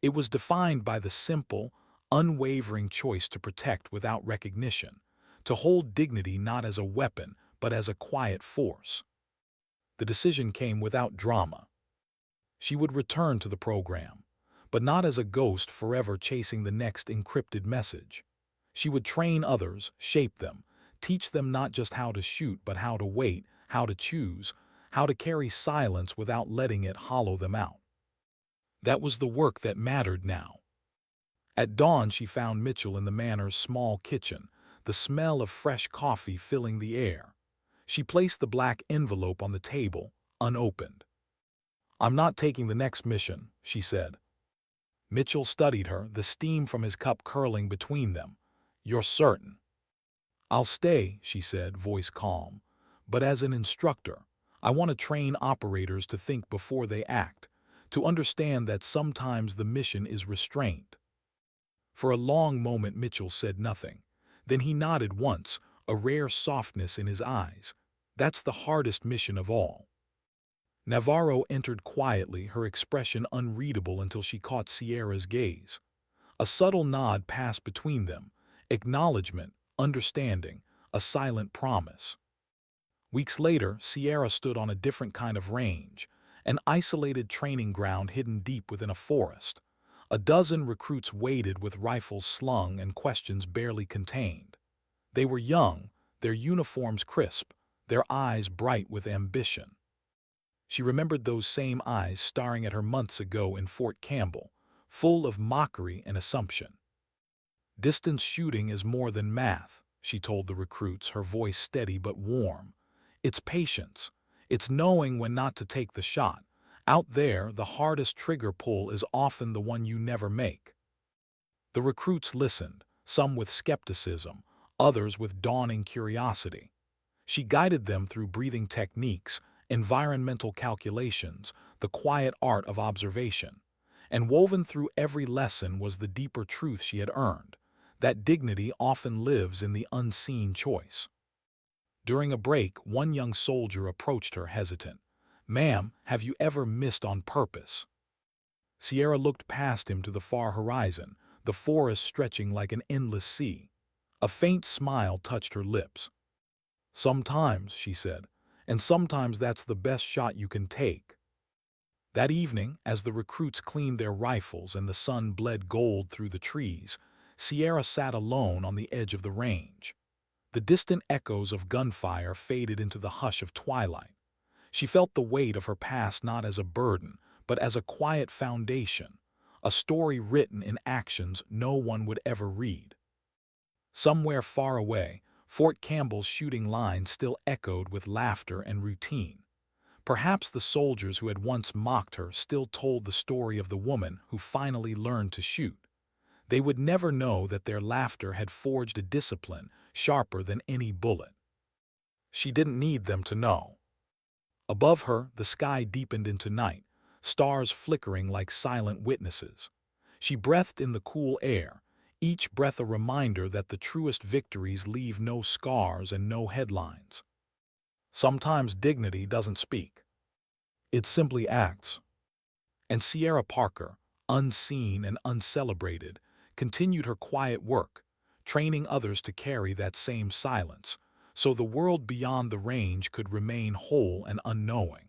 It was defined by the simple, unwavering choice to protect without recognition, to hold dignity not as a weapon but as a quiet force. The decision came without drama. She would return to the program, but not as a ghost forever chasing the next encrypted message. She would train others, shape them, teach them not just how to shoot but how to wait, how to choose, how to carry silence without letting it hollow them out. That was the work that mattered now. At dawn she found Mitchell in the manor's small kitchen, the smell of fresh coffee filling the air. She placed the black envelope on the table, unopened. "I'm not taking the next mission," she said. Mitchell studied her, the steam from his cup curling between them. "You're certain?" "I'll stay," she said, voice calm. "But as an instructor, I want to train operators to think before they act, to understand that sometimes the mission is restraint." For a long moment Mitchell said nothing. Then he nodded once, a rare softness in his eyes. "That's the hardest mission of all." Navarro entered quietly, her expression unreadable until she caught Sierra's gaze. A subtle nod passed between them, acknowledgement, understanding, a silent promise. Weeks later, Sierra stood on a different kind of range, an isolated training ground hidden deep within a forest. A dozen recruits waited with rifles slung and questions barely contained. They were young, their uniforms crisp, their eyes bright with ambition. She remembered those same eyes staring at her months ago in Fort Campbell, full of mockery and assumption. "Distance shooting is more than math," she told the recruits, her voice steady but warm. "It's patience. It's knowing when not to take the shot. Out there, the hardest trigger pull is often the one you never make." The recruits listened, some with skepticism, others with dawning curiosity. She guided them through breathing techniques, environmental calculations, the quiet art of observation. And woven through every lesson was the deeper truth she had earned, that dignity often lives in the unseen choice. During a break, one young soldier approached her hesitant. "Ma'am, have you ever missed on purpose?" Sierra looked past him to the far horizon, the forest stretching like an endless sea. A faint smile touched her lips. "Sometimes," she said, "and sometimes that's the best shot you can take." That evening, as the recruits cleaned their rifles and the sun bled gold through the trees, Sierra sat alone on the edge of the range. The distant echoes of gunfire faded into the hush of twilight. She felt the weight of her past not as a burden, but as a quiet foundation, a story written in actions no one would ever read. Somewhere far away, Fort Campbell's shooting line still echoed with laughter and routine. Perhaps the soldiers who had once mocked her still told the story of the woman who finally learned to shoot. They would never know that their laughter had forged a discipline sharper than any bullet. She didn't need them to know. Above her, the sky deepened into night, stars flickering like silent witnesses. She breathed in the cool air, each breath a reminder that the truest victories leave no scars and no headlines. Sometimes dignity doesn't speak. It simply acts. And Sierra Parker, unseen and uncelebrated, continued her quiet work, training others to carry that same silence, so the world beyond the range could remain whole and unknowing.